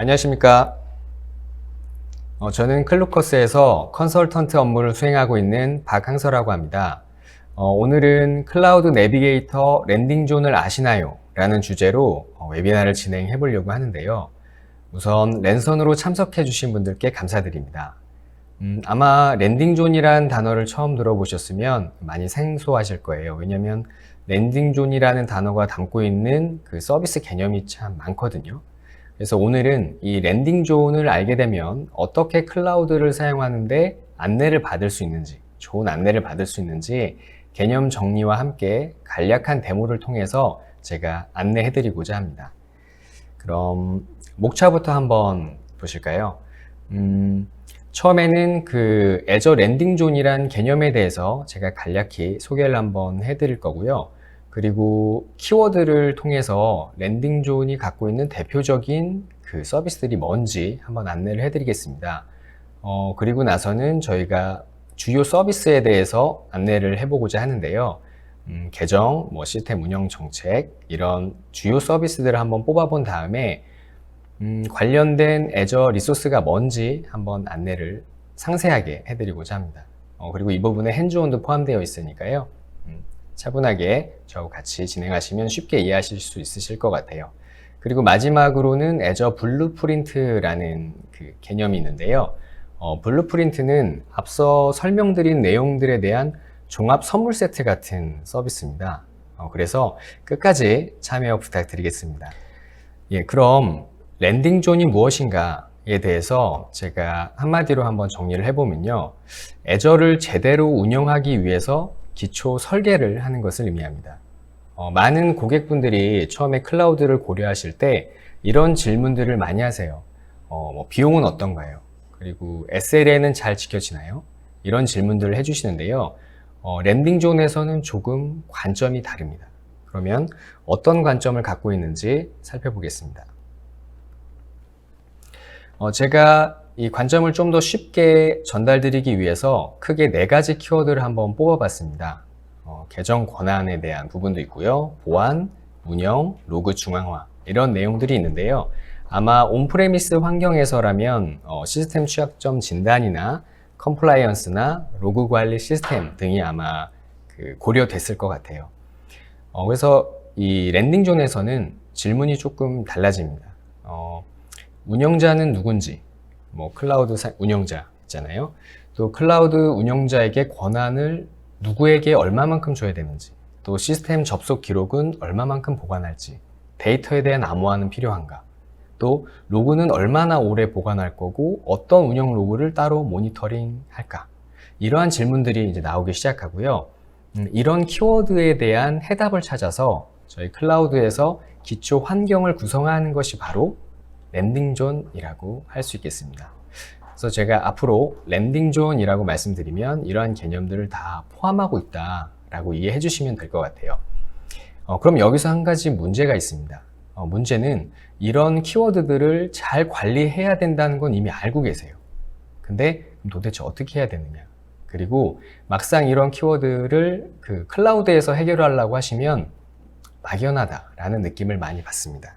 안녕하십니까. 저는 클루커스에서 컨설턴트 업무를 수행하고 있는 박항서라고 합니다. 오늘은 클라우드 내비게이터 랜딩존을 아시나요? 라는 주제로 웨비나를 진행해 보려고 하는데요. 우선 랜선으로 참석해 주신 분들께 감사드립니다. 아마 랜딩존이란 단어를 처음 들어보셨으면 많이 생소하실 거예요. 왜냐하면 랜딩존이라는 단어가 담고 있는 그 서비스 개념이 참 많거든요. 그래서 오늘은 이 랜딩존을 알게 되면 어떻게 클라우드를 사용하는데 안내를 받을 수 있는지, 좋은 안내를 받을 수 있는지 개념 정리와 함께 간략한 데모를 통해서 제가 안내해 드리고자 합니다. 그럼 목차부터 한번 보실까요? 처음에는 그 애저 랜딩존이란 개념에 대해서 제가 간략히 소개를 한번 해드릴 거고요. 그리고 키워드를 통해서 랜딩존이 갖고 있는 대표적인 그 서비스들이 뭔지 한번 안내를 해드리겠습니다. 그리고 나서는 저희가 주요 서비스에 대해서 안내를 해보고자 하는데요. 계정, 시스템 운영 정책, 이런 주요 서비스들을 한번 뽑아본 다음에 관련된 애저 리소스가 뭔지 한번 안내를 상세하게 해드리고자 합니다. 그리고 이 부분에 핸즈온도 포함되어 있으니까요. 차분하게 저하고 같이 진행하시면 쉽게 이해하실 수 있으실 것 같아요. 그리고 마지막으로는 애저 블루프린트라는 그 개념이 있는데요. 블루프린트는 앞서 설명드린 내용들에 대한 종합 선물 세트 같은 서비스입니다. 그래서 끝까지 참여 부탁드리겠습니다. 예, 그럼 랜딩존이 무엇인가에 대해서 제가 한마디로 한번 정리를 해보면요. 애저를 제대로 운영하기 위해서 기초 설계를 하는 것을 의미합니다. 많은 고객분들이 처음에 클라우드를 고려하실 때 이런 질문들을 많이 하세요. 비용은 어떤가요? 그리고 SLA는 잘 지켜지나요? 이런 질문들을 해주시는데요. 랜딩존에서는 조금 관점이 다릅니다. 그러면 어떤 관점을 갖고 있는지 살펴보겠습니다. 제가 이 관점을 좀 더 쉽게 전달드리기 위해서 크게 4가지 키워드를 한번 뽑아봤습니다. 계정 권한에 대한 부분도 있고요. 보안, 운영, 로그 중앙화 이런 내용들이 있는데요. 아마 온프레미스 환경에서라면 시스템 취약점 진단이나 컴플라이언스나 로그 관리 시스템 등이 아마 고려됐을 것 같아요. 그래서 이 랜딩존에서는 질문이 조금 달라집니다. 운영자는 누군지, 클라우드 운영자 있잖아요. 또 클라우드 운영자에게 권한을 누구에게 얼마만큼 줘야 되는지, 또 시스템 접속 기록은 얼마만큼 보관할지, 데이터에 대한 암호화는 필요한가, 또 로그는 얼마나 오래 보관할 거고 어떤 운영 로그를 따로 모니터링 할까, 이러한 질문들이 이제 나오기 시작하고요. 이런 키워드에 대한 해답을 찾아서 저희 클라우드에서 기초 환경을 구성하는 것이 바로 랜딩존이라고 할 수 있겠습니다. 그래서 제가 앞으로 랜딩존이라고 말씀드리면 이러한 개념들을 다 포함하고 있다라고 이해해 주시면 될 것 같아요. 그럼 여기서 한 가지 문제가 있습니다. 문제는 이런 키워드들을 잘 관리해야 된다는 건 이미 알고 계세요. 근데 도대체 어떻게 해야 되느냐? 그리고 막상 이런 키워드를 그 클라우드에서 해결하려고 하시면 막연하다라는 느낌을 많이 받습니다.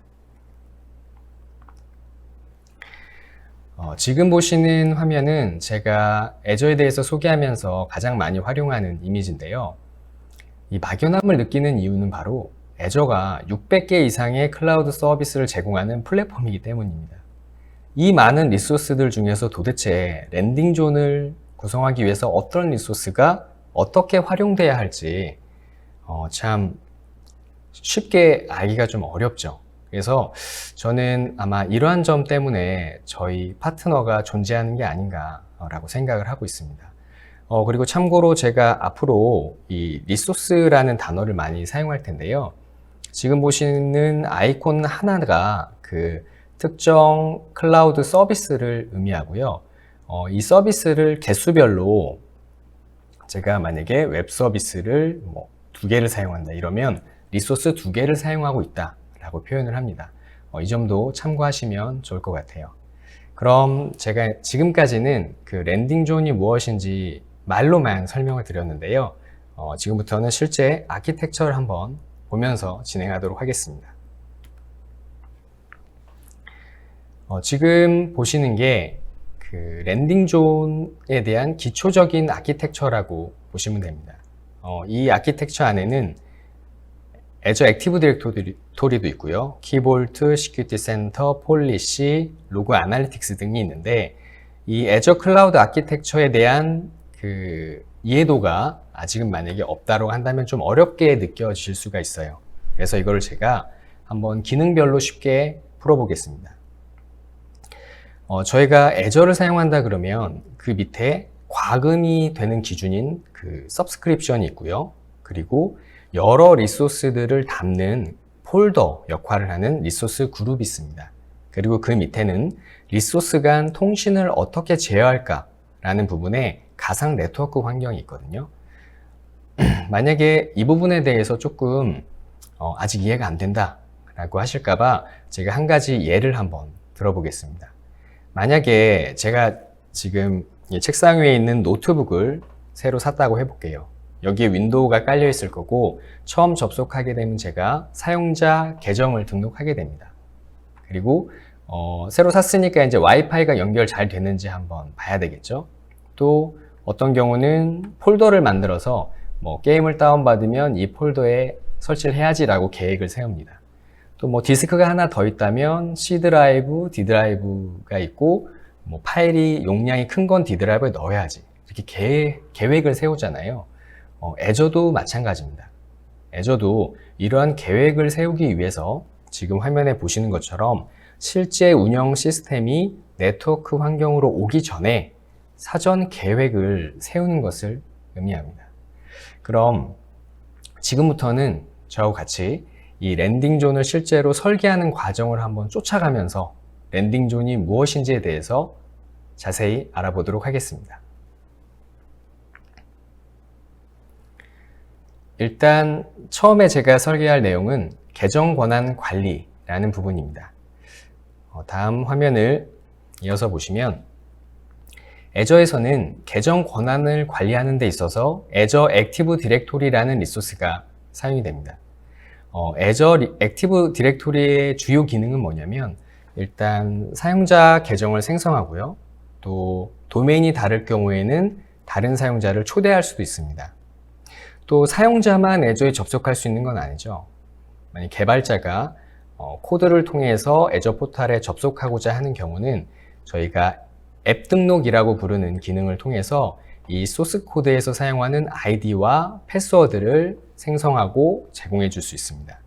지금 보시는 화면은 제가 애저에 대해서 소개하면서 가장 많이 활용하는 이미지인데요. 이 막연함을 느끼는 이유는 바로 애저가 600개 이상의 클라우드 서비스를 제공하는 플랫폼이기 때문입니다. 이 많은 리소스들 중에서 도대체 랜딩존을 구성하기 위해서 어떤 리소스가 어떻게 활용돼야 할지 참 쉽게 알기가 좀 어렵죠. 그래서 저는 아마 이러한 점 때문에 저희 파트너가 존재하는 게 아닌가라고 생각을 하고 있습니다. 그리고 참고로 제가 앞으로 이 리소스라는 단어를 많이 사용할 텐데요. 지금 보시는 아이콘 하나가 그 특정 클라우드 서비스를 의미하고요. 이 서비스를 개수별로 제가 만약에 웹 서비스를 2개를 사용한다 이러면 리소스 2개를 사용하고 있다 라고 표현을 합니다. 이 점도 참고하시면 좋을 것 같아요. 그럼 제가 지금까지는 그 랜딩존이 무엇인지 말로만 설명을 드렸는데요. 지금부터는 실제 아키텍처를 한번 보면서 진행하도록 하겠습니다. 지금 보시는 게 그 랜딩 존에 대한 기초적인 아키텍처라고 보시면 됩니다. 이 아키텍처 안에는 애저 액티브 디렉토리도 있고요. 키볼트, 시큐리티 센터, 폴리시, 로그 아날리틱스 등이 있는데 이 애저 클라우드 아키텍처에 대한 그 이해도가 아직은 만약에 없다고 한다면 좀 어렵게 느껴질 수가 있어요. 그래서 이거를 제가 한번 기능별로 쉽게 풀어보겠습니다. 저희가 애저를 사용한다 그러면 그 밑에 과금이 되는 기준인 그 서브스크립션이 있고요. 그리고 여러 리소스들을 담는 폴더 역할을 하는 리소스 그룹이 있습니다. 그리고 그 밑에는 리소스 간 통신을 어떻게 제어할까 라는 부분에 가상 네트워크 환경이 있거든요. 만약에 이 부분에 대해서 조금 아직 이해가 안 된다 라고 하실까봐 제가 한 가지 예를 한번 들어보겠습니다. 만약에 제가 지금 책상 위에 있는 노트북을 새로 샀다고 해볼게요. 여기에 윈도우가 깔려 있을 거고 처음 접속하게 되면 제가 사용자 계정을 등록하게 됩니다. 그리고 새로 샀으니까 이제 와이파이가 연결 잘 되는지 한번 봐야 되겠죠. 또 어떤 경우는 폴더를 만들어서 뭐 게임을 다운받으면 이 폴더에 설치를 해야지라고 계획을 세웁니다. 또 뭐 디스크가 하나 더 있다면 C 드라이브, D 드라이브가 있고 뭐 파일이 용량이 큰 건 D 드라이브에 넣어야지 이렇게 계획을 세우잖아요. 애저도 마찬가지입니다. 애저도 이러한 계획을 세우기 위해서 지금 화면에 보시는 것처럼 실제 운영 시스템이 네트워크 환경으로 오기 전에 사전 계획을 세우는 것을 의미합니다. 그럼 지금부터는 저하고 같이 이 랜딩 존을 실제로 설계하는 과정을 한번 쫓아가면서 랜딩 존이 무엇인지에 대해서 자세히 알아보도록 하겠습니다. 일단 처음에 제가 설계할 내용은 계정 권한 관리라는 부분입니다. 다음 화면을 이어서 보시면 애저에서는 계정 권한을 관리하는 데 있어서 애저 액티브 디렉토리라는 리소스가 사용이 됩니다. 애저 액티브 디렉토리의 주요 기능은 뭐냐면 일단 사용자 계정을 생성하고요. 또 도메인이 다를 경우에는 다른 사용자를 초대할 수도 있습니다. 또 사용자만 애저에 접속할 수 있는 건 아니죠. 만약 개발자가 코드를 통해서 애저 포탈에 접속하고자 하는 경우는 저희가 앱 등록이라고 부르는 기능을 통해서 이 소스 코드에서 사용하는 아이디와 패스워드를 생성하고 제공해 줄 수 있습니다.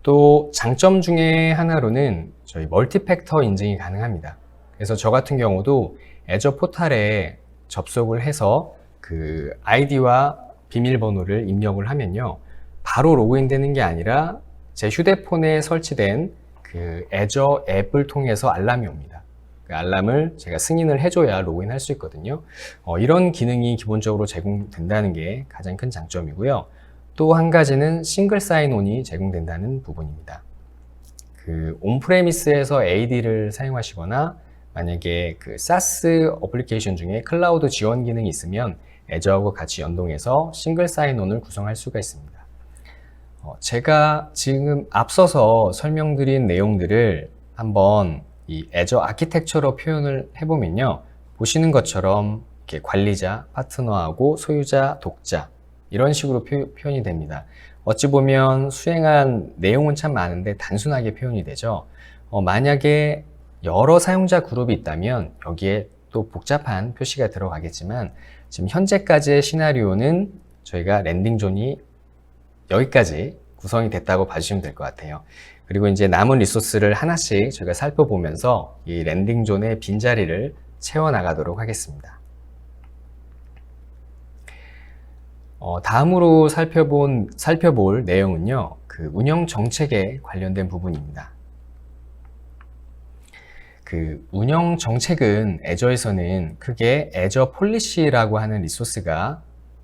또 장점 중에 하나로는 저희 멀티팩터 인증이 가능합니다. 그래서 저 같은 경우도 애저 포탈에 접속을 해서 그 아이디와 비밀번호를 입력을 하면요, 바로 로그인 되는 게 아니라 제 휴대폰에 설치된 그 애저 앱을 통해서 알람이 옵니다. 그 알람을 제가 승인을 해줘야 로그인할 수 있거든요. 이런 기능이 기본적으로 제공된다는 게 가장 큰 장점이고요. 또 한 가지는 싱글 사인온이 제공된다는 부분입니다. 그 온프레미스에서 AD를 사용하시거나 만약에 그 SaaS 어플리케이션 중에 클라우드 지원 기능이 있으면 애저하고 같이 연동해서 싱글 사인온을 구성할 수가 있습니다. 제가 지금 앞서서 설명드린 내용들을 한번 이 애저 아키텍처로 표현을 해보면요, 보시는 것처럼 이렇게 관리자, 파트너하고 소유자, 독자 이런 식으로 표현이 됩니다. 어찌 보면 수행한 내용은 참 많은데 단순하게 표현이 되죠. 만약에 여러 사용자 그룹이 있다면 여기에 또 복잡한 표시가 들어가겠지만 지금 현재까지의 시나리오는 저희가 랜딩 존이 여기까지 구성이 됐다고 봐주시면 될 것 같아요. 그리고 이제 남은 리소스를 하나씩 저희가 살펴보면서 이 랜딩 존의 빈자리를 채워나가도록 하겠습니다. 다음으로 살펴볼 내용은요, 그 운영 정책에 관련된 부분입니다. 그 운영 정책은 애저에서는 크게 애저 폴리시라고 하는 리소스가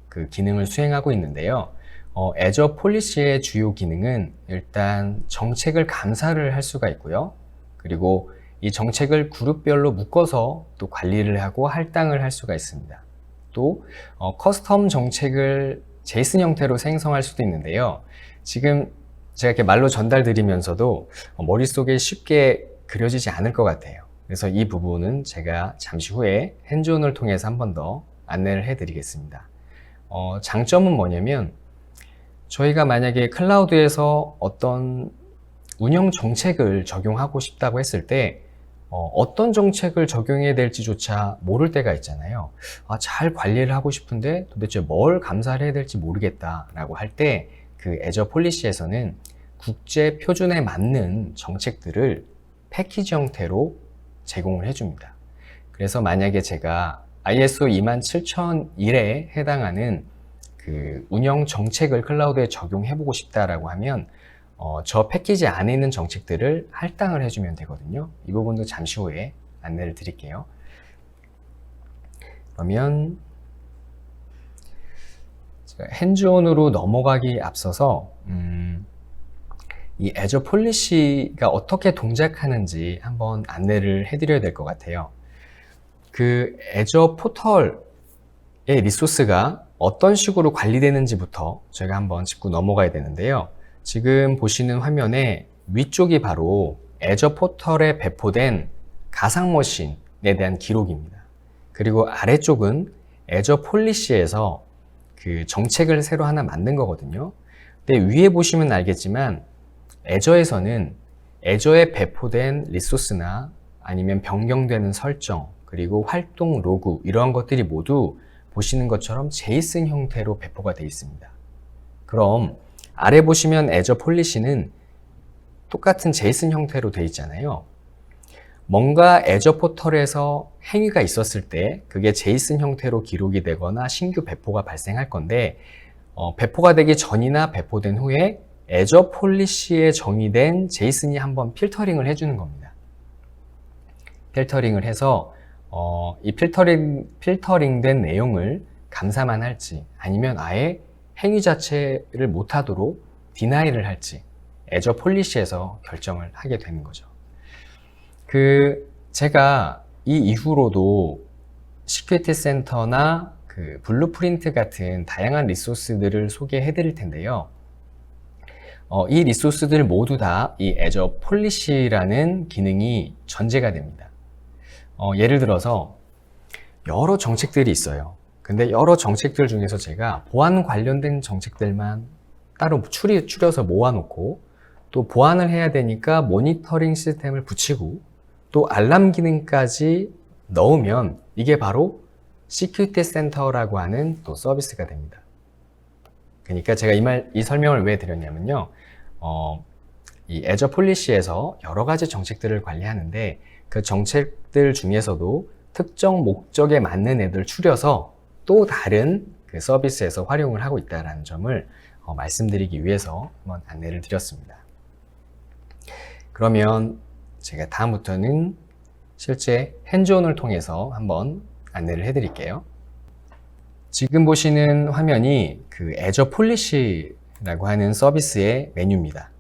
그 기능을 수행하고 있는데요. 애저 폴리시의 주요 기능은 일단 정책을 감사를 할 수가 있고요. 그리고 이 정책을 그룹별로 묶어서 또 관리를 하고 할당을 할 수가 있습니다. 또 커스텀 정책을 제이슨 형태로 생성할 수도 있는데요. 지금 제가 이렇게 말로 전달드리면서도 머릿속에 쉽게 그려지지 않을 것 같아요. 그래서 이 부분은 제가 잠시 후에 핸즈온을 통해서 한 번 더 안내를 해드리겠습니다. 장점은 뭐냐면 저희가 만약에 클라우드에서 어떤 운영 정책을 적용하고 싶다고 했을 때 어떤 정책을 적용해야 될지조차 모를 때가 있잖아요. 잘 관리를 하고 싶은데 도대체 뭘 감사를 해야 될지 모르겠다라고 할 때 그 애저 폴리시에서는 국제 표준에 맞는 정책들을 패키지 형태로 제공을 해줍니다. 그래서 만약에 제가 ISO 27001에 해당하는 그 운영 정책을 클라우드에 적용해보고 싶다라고 하면 저 패키지 안에 있는 정책들을 할당을 해주면 되거든요. 이 부분도 잠시 후에 안내를 드릴게요. 그러면 제가 핸즈온으로 넘어가기 앞서서 이 애저 폴리시가 어떻게 동작하는지 한번 안내를 해드려야 될 것 같아요. 그 애저 포털의 리소스가 어떤 식으로 관리되는지부터 저희가 한번 짚고 넘어가야 되는데요. 지금 보시는 화면에 위쪽이 바로 애저 포털에 배포된 가상 머신에 대한 기록입니다. 그리고 아래쪽은 애저 폴리시에서 그 정책을 새로 하나 만든 거거든요. 근데 위에 보시면 알겠지만 애저에서는 애저에 배포된 리소스나 아니면 변경되는 설정, 그리고 활동 로그 이러한 것들이 모두 보시는 것처럼 제이슨 형태로 배포가 되어 있습니다. 그럼 아래 보시면 애저 폴리시는 똑같은 제이슨 형태로 되어 있잖아요. 뭔가 애저 포털에서 행위가 있었을 때 그게 제이슨 형태로 기록이 되거나 신규 배포가 발생할 건데 배포가 되기 전이나 배포된 후에 애저 폴리시에 정의된 제이슨이 한번 필터링을 해주는 겁니다. 필터링을 해서 이 필터링된 내용을 감사만 할지 아니면 아예 행위 자체를 못하도록 디나이를 할지 애저 폴리시에서 결정을 하게 되는 거죠. 제가 이 이후로도 시큐리티 센터나 그 블루프린트 같은 다양한 리소스들을 소개해 드릴 텐데요. 이 리소스들 모두 다 이 애저 폴리시라는 기능이 전제가 됩니다. 예를 들어서 여러 정책들이 있어요. 근데 여러 정책들 중에서 제가 보안 관련된 정책들만 따로 추려서 모아놓고 또 보안을 해야 되니까 모니터링 시스템을 붙이고 또 알람 기능까지 넣으면 이게 바로 시큐리티 센터라고 하는 또 서비스가 됩니다. 그러니까 제가 이 설명을 왜 드렸냐면요. 이 애저 폴리시에서 여러 가지 정책들을 관리하는데 그 정책들 중에서도 특정 목적에 맞는 애들 추려서 또 다른 그 서비스에서 활용을 하고 있다는 점을 말씀드리기 위해서 한번 안내를 드렸습니다. 그러면 제가 다음부터는 실제 핸즈온을 통해서 한번 안내를 해드릴게요. 지금 보시는 화면이 그 애저 폴리시라고 하는 서비스의 메뉴입니다.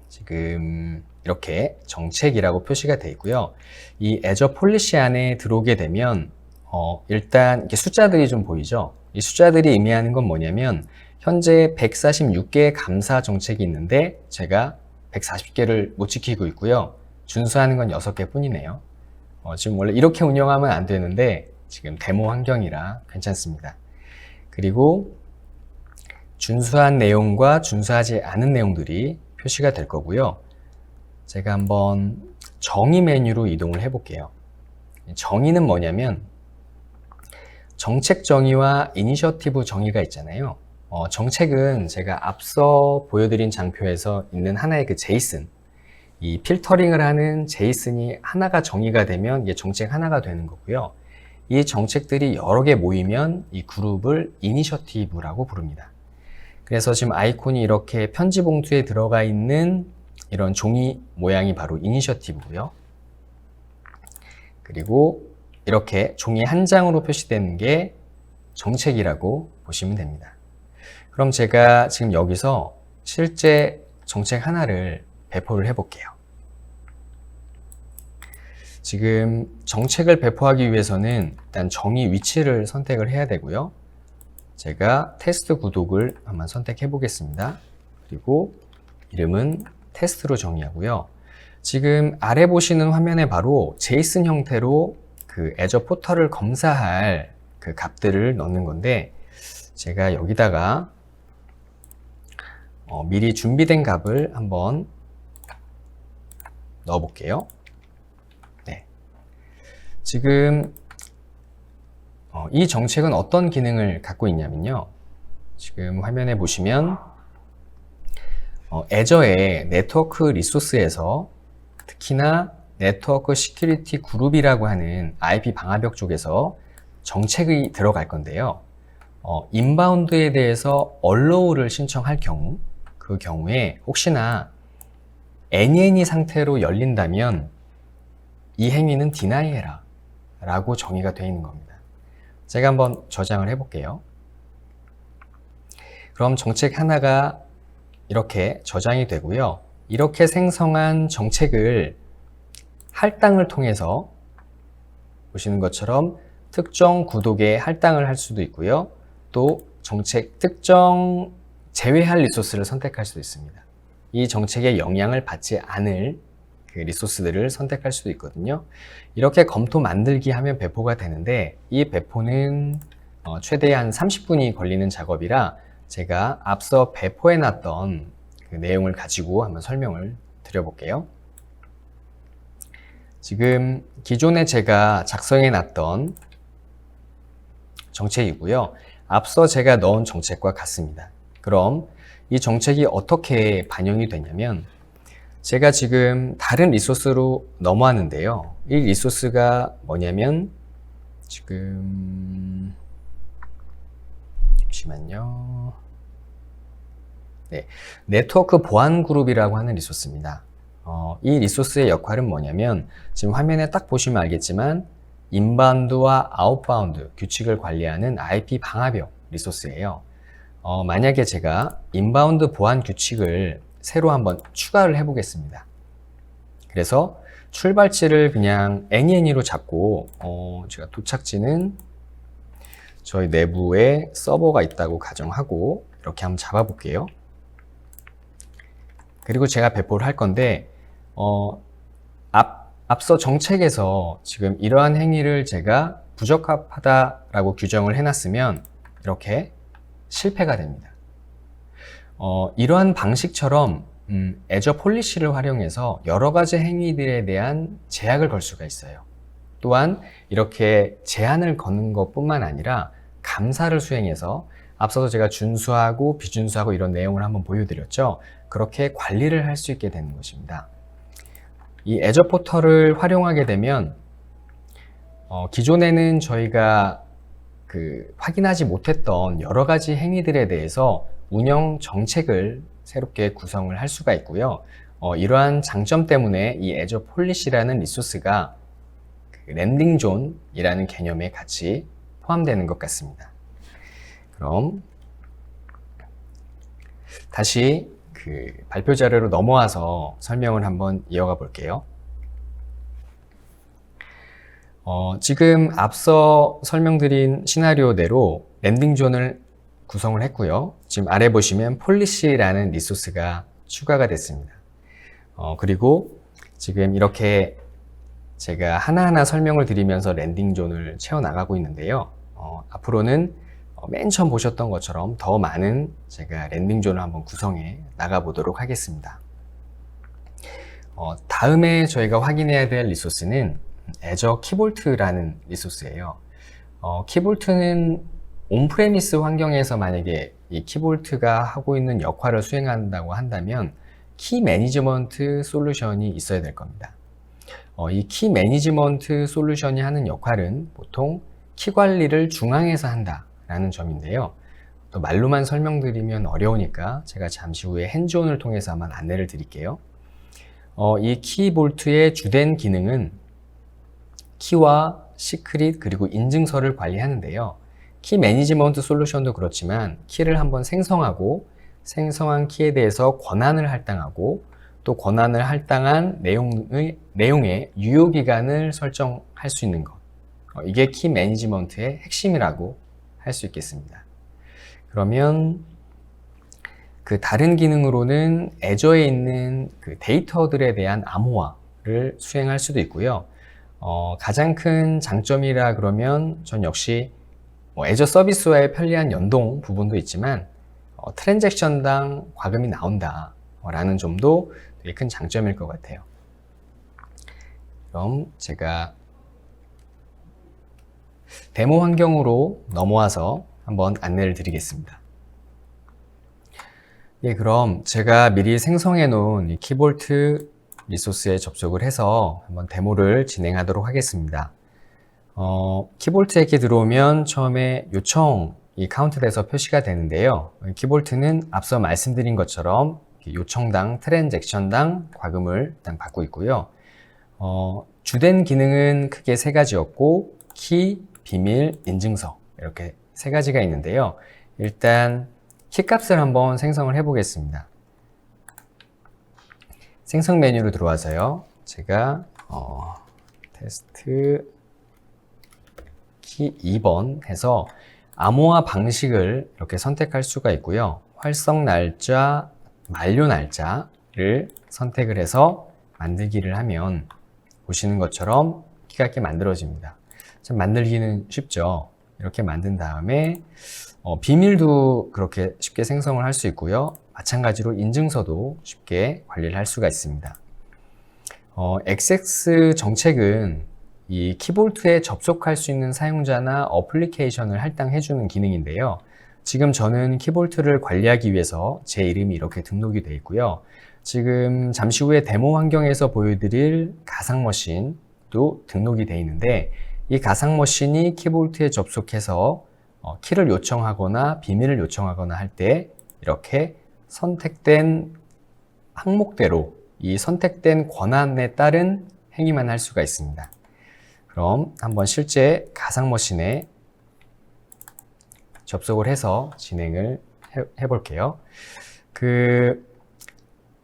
지금 이렇게 정책이라고 표시가 되어 있고요. 이 애저 폴리시 안에 들어오게 되면 일단 이렇게 숫자들이 좀 보이죠? 이 숫자들이 의미하는 건 뭐냐면 현재 146개의 감사 정책이 있는데 제가 140개를 못 지키고 있고요. 준수하는 건 6개 뿐이네요. 지금 원래 이렇게 운영하면 안 되는데 지금 데모 환경이라 괜찮습니다. 그리고 준수한 내용과 준수하지 않은 내용들이 표시가 될 거고요. 제가 한번 정의 메뉴로 이동을 해 볼게요. 정의는 뭐냐면 정책 정의와 이니셔티브 정의가 있잖아요. 정책은 제가 앞서 보여드린 장표에서 있는 하나의 그 제이슨, 이 필터링을 하는 제이슨이 하나가 정의가 되면 이게 정책 하나가 되는 거고요. 이 정책들이 여러 개 모이면 이 그룹을 이니셔티브라고 부릅니다. 그래서 지금 아이콘이 이렇게 편지 봉투에 들어가 있는 이런 종이 모양이 바로 이니셔티브고요. 그리고 이렇게 종이 한 장으로 표시되는 게 정책이라고 보시면 됩니다. 그럼 제가 지금 여기서 실제 정책 하나를 배포를 해 볼게요. 지금 정책을 배포하기 위해서는 일단 정의 위치를 선택을 해야 되고요. 제가 테스트 구독을 한번 선택해 보겠습니다. 그리고 이름은 테스트로 정의하고요. 지금 아래 보시는 화면에 바로 제이슨 형태로 그 애저 포털을 검사할 그 값들을 넣는 건데, 제가 여기다가 미리 준비된 값을 한번 넣어 볼게요. 네. 지금 이 정책은 어떤 기능을 갖고 있냐면요. 지금 화면에 보시면 애저의 네트워크 리소스에서 특히나 네트워크 시큐리티 그룹이라고 하는 IP 방화벽 쪽에서 정책이 들어갈 건데요. 인바운드에 대해서 allow를 신청할 경우, 그 경우에 혹시나 any 상태로 열린다면 이 행위는 deny 해라 라고 정의가 되어 있는 겁니다. 제가 한번 저장을 해 볼게요. 그럼 정책 하나가 이렇게 저장이 되고요. 이렇게 생성한 정책을 할당을 통해서 보시는 것처럼 특정 구독에 할당을 할 수도 있고요. 또 정책 특정 제외할 리소스를 선택할 수도 있습니다. 이 정책의 영향을 받지 않을 그 리소스들을 선택할 수도 있거든요. 이렇게 검토 만들기 하면 배포가 되는데, 이 배포는 최대한 30분이 걸리는 작업이라 제가 앞서 배포해 놨던 그 내용을 가지고 한번 설명을 드려볼게요. 지금 기존에 제가 작성해 놨던 정책이고요. 앞서 제가 넣은 정책과 같습니다. 그럼 이 정책이 어떻게 반영이 되냐면, 제가 지금 다른 리소스로 넘어왔는데요. 이 리소스가 뭐냐면, 지금 잠시만요. 네, 네트워크 보안 그룹이라고 하는 리소스입니다. 이 리소스의 역할은 뭐냐면, 지금 화면에 딱 보시면 알겠지만 인바운드와 아웃바운드 규칙을 관리하는 IP 방화벽 리소스예요. 만약에 제가 인바운드 보안 규칙을 새로 한번 추가를 해 보겠습니다. 그래서 출발지를 그냥 any로 잡고 제가 도착지는 저희 내부에 서버가 있다고 가정하고 이렇게 한번 잡아 볼게요. 그리고 제가 배포를 할 건데, 앞서 정책에서 지금 이러한 행위를 제가 부적합하다라고 규정을 해놨으면 이렇게 실패가 됩니다. 이러한 방식처럼 애저 폴리시를 활용해서 여러 가지 행위들에 대한 제약을 걸 수가 있어요. 또한 이렇게 제한을 거는 것뿐만 아니라 감사를 수행해서, 앞서서 제가 준수하고 비준수하고 이런 내용을 한번 보여드렸죠. 그렇게 관리를 할 수 있게 되는 것입니다. 이 애저 포털을 활용하게 되면 기존에는 저희가 확인하지 못했던 여러 가지 행위들에 대해서 운영 정책을 새롭게 구성을 할 수가 있고요. 이러한 장점 때문에 이 애저 폴리시라는 리소스가 랜딩 존이라는 개념에 같이 포함되는 것 같습니다. 그럼 다시 발표 자료로 넘어와서 설명을 한번 이어가 볼게요. 지금 앞서 설명드린 시나리오대로 랜딩 존을 구성을 했고요. 지금 아래 보시면 폴리시라는 리소스가 추가가 됐습니다. 그리고 지금 이렇게 제가 하나하나 설명을 드리면서 랜딩 존을 채워 나가고 있는데요. 앞으로는 맨 처음 보셨던 것처럼 더 많은 제가 랜딩 존을 한번 구성해 나가 보도록 하겠습니다. 다음에 저희가 확인해야 될 리소스는 애저 키볼트라는 리소스예요. 키볼트는 온프레미스 환경에서 만약에 이 키볼트가 하고 있는 역할을 수행한다고 한다면 키 매니지먼트 솔루션이 있어야 될 겁니다. 이 키 매니지먼트 솔루션이 하는 역할은 보통 키 관리를 중앙에서 한다라는 점인데요. 또 말로만 설명드리면 어려우니까 제가 잠시 후에 핸즈온을 통해서 한번 안내를 드릴게요. 이 키볼트의 주된 기능은 키와 시크릿 그리고 인증서를 관리하는데요. 키 매니지먼트 솔루션도 그렇지만 키를 한번 생성하고 생성한 키에 대해서 권한을 할당하고 또 권한을 할당한 내용의 유효기간을 설정할 수 있는 것. 이게 키 매니지먼트의 핵심이라고 할 수 있겠습니다. 그러면 다른 기능으로는 애저에 있는 데이터들에 대한 암호화, 수행할 수도 있고요. 가장 큰 장점이라 그러면 전 역시 애저 서비스와의 편리한 연동 부분도 있지만 트랜잭션당 과금이 나온다 라는 점도 되게 큰 장점일 것 같아요. 그럼 제가 데모 환경으로 넘어와서 한번 안내를 드리겠습니다. 예, 그럼 제가 미리 생성해 놓은 이 키볼트 리소스에 접속을 해서 한번 데모를 진행하도록 하겠습니다. 키볼트에 이렇게 들어오면 처음에 요청이 카운트돼서 표시가 되는데요. 키볼트는 앞서 말씀드린 것처럼 요청당, 트랜잭션당 과금을 일단 받고 있고요. 주된 기능은 크게 세 가지였고, 키, 비밀, 인증서 이렇게 세 가지가 있는데요. 일단 키값을 한번 생성을 해 보겠습니다. 생성 메뉴로 들어와서요. 제가 테스트 키 2번 해서 암호화 방식을 이렇게 선택할 수가 있고요. 활성 날짜, 만료 날짜를 선택을 해서 만들기를 하면 보시는 것처럼 키가 이렇게 만들어집니다. 참 만들기는 쉽죠. 이렇게 만든 다음에 비밀도 그렇게 쉽게 생성을 할 수 있고요. 마찬가지로 인증서도 쉽게 관리를 할 수가 있습니다. XX 정책은 이 키볼트에 접속할 수 있는 사용자나 어플리케이션을 할당해주는 기능인데요. 지금 저는 키볼트를 관리하기 위해서 제 이름이 이렇게 등록이 되어 있고요. 지금 잠시 후에 데모 환경에서 보여드릴 가상 머신도 등록이 되어 있는데, 이 가상 머신이 키볼트에 접속해서 키를 요청하거나 비밀을 요청하거나 할 때 이렇게 선택된 항목대로 이 선택된 권한에 따른 행위만 할 수가 있습니다. 그럼 한번 실제 가상 머신에 접속을 해서 진행을 해볼게요.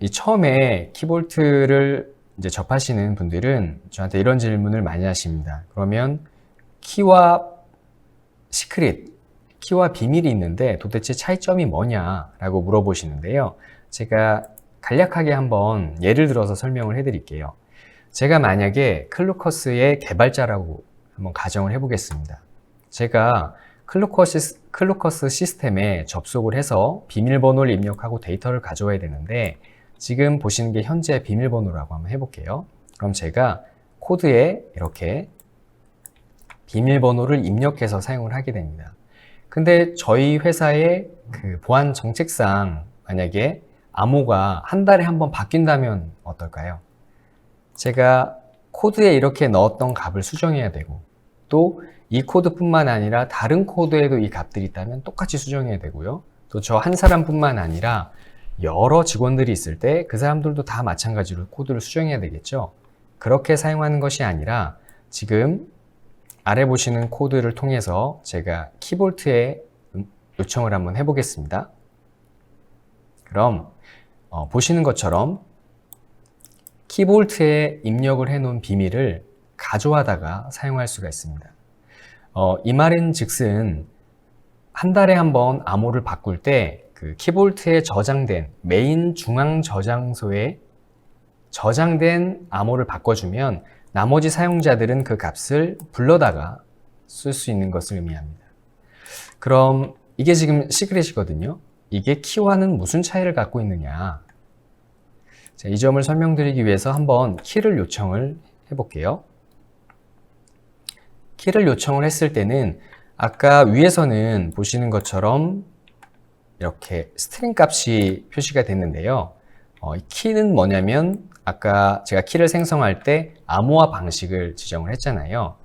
이 처음에 키볼트를 이제 접하시는 분들은 저한테 이런 질문을 많이 하십니다. 그러면 키와 시크릿, 키와 비밀이 있는데 도대체 차이점이 뭐냐라고 물어보시는데요. 제가 간략하게 한번 예를 들어서 설명을 해드릴게요. 제가 만약에 클루커스의 개발자라고 한번 가정을 해보겠습니다. 제가 클루커스 시스템에 접속을 해서 비밀번호를 입력하고 데이터를 가져와야 되는데, 지금 보시는 게 현재 비밀번호라고 한번 해볼게요. 그럼 제가 코드에 이렇게 비밀번호를 입력해서 사용을 하게 됩니다. 근데 저희 회사의 보안 정책상 만약에 암호가 한 달에 한 번 바뀐다면 어떨까요? 제가 코드에 이렇게 넣었던 값을 수정해야 되고, 또 이 코드뿐만 아니라 다른 코드에도 이 값들이 있다면 똑같이 수정해야 되고요. 또 저 한 사람뿐만 아니라 여러 직원들이 있을 때 그 사람들도 다 마찬가지로 코드를 수정해야 되겠죠. 그렇게 사용하는 것이 아니라 지금 아래 보시는 코드를 통해서 제가 키볼트에 요청을 한번 해보겠습니다. 그럼 보시는 것처럼 키볼트에 입력을 해놓은 비밀을 가져와다가 사용할 수가 있습니다. 이 말인 즉슨 한 달에 한 번 암호를 바꿀 때 그 키볼트에 저장된 메인 중앙 저장소에 저장된 암호를 바꿔주면 나머지 사용자들은 그 값을 불러다가 쓸 수 있는 것을 의미합니다. 그럼 이게 지금 시크릿이거든요. 이게 키와는 무슨 차이를 갖고 있느냐. 자, 이 점을 설명드리기 위해서 한번 키를 요청을 해볼게요. 키를 요청을 했을 때는 아까 위에서는 보시는 것처럼 이렇게 스트링 값이 표시가 됐는데요. 이 키는 뭐냐면 아까 제가 키를 생성할 때 암호화 방식을 지정을 했잖아요.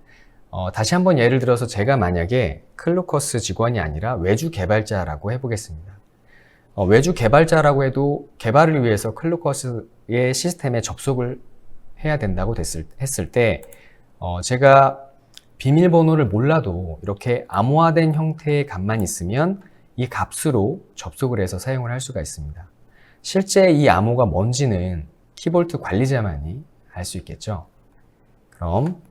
다시 한번 예를 들어서 제가 만약에 클루커스 직원이 아니라 외주 개발자라고 해보겠습니다. 외주 개발자라고 해도 개발을 위해서 클루커스의 시스템에 접속을 해야 된다고 했을 때 제가 비밀번호를 몰라도 이렇게 암호화된 형태의 값만 있으면 이 값으로 접속을 해서 사용을 할 수가 있습니다. 실제 이 암호가 뭔지는 키볼트 관리자만이 알 수 있겠죠. 그럼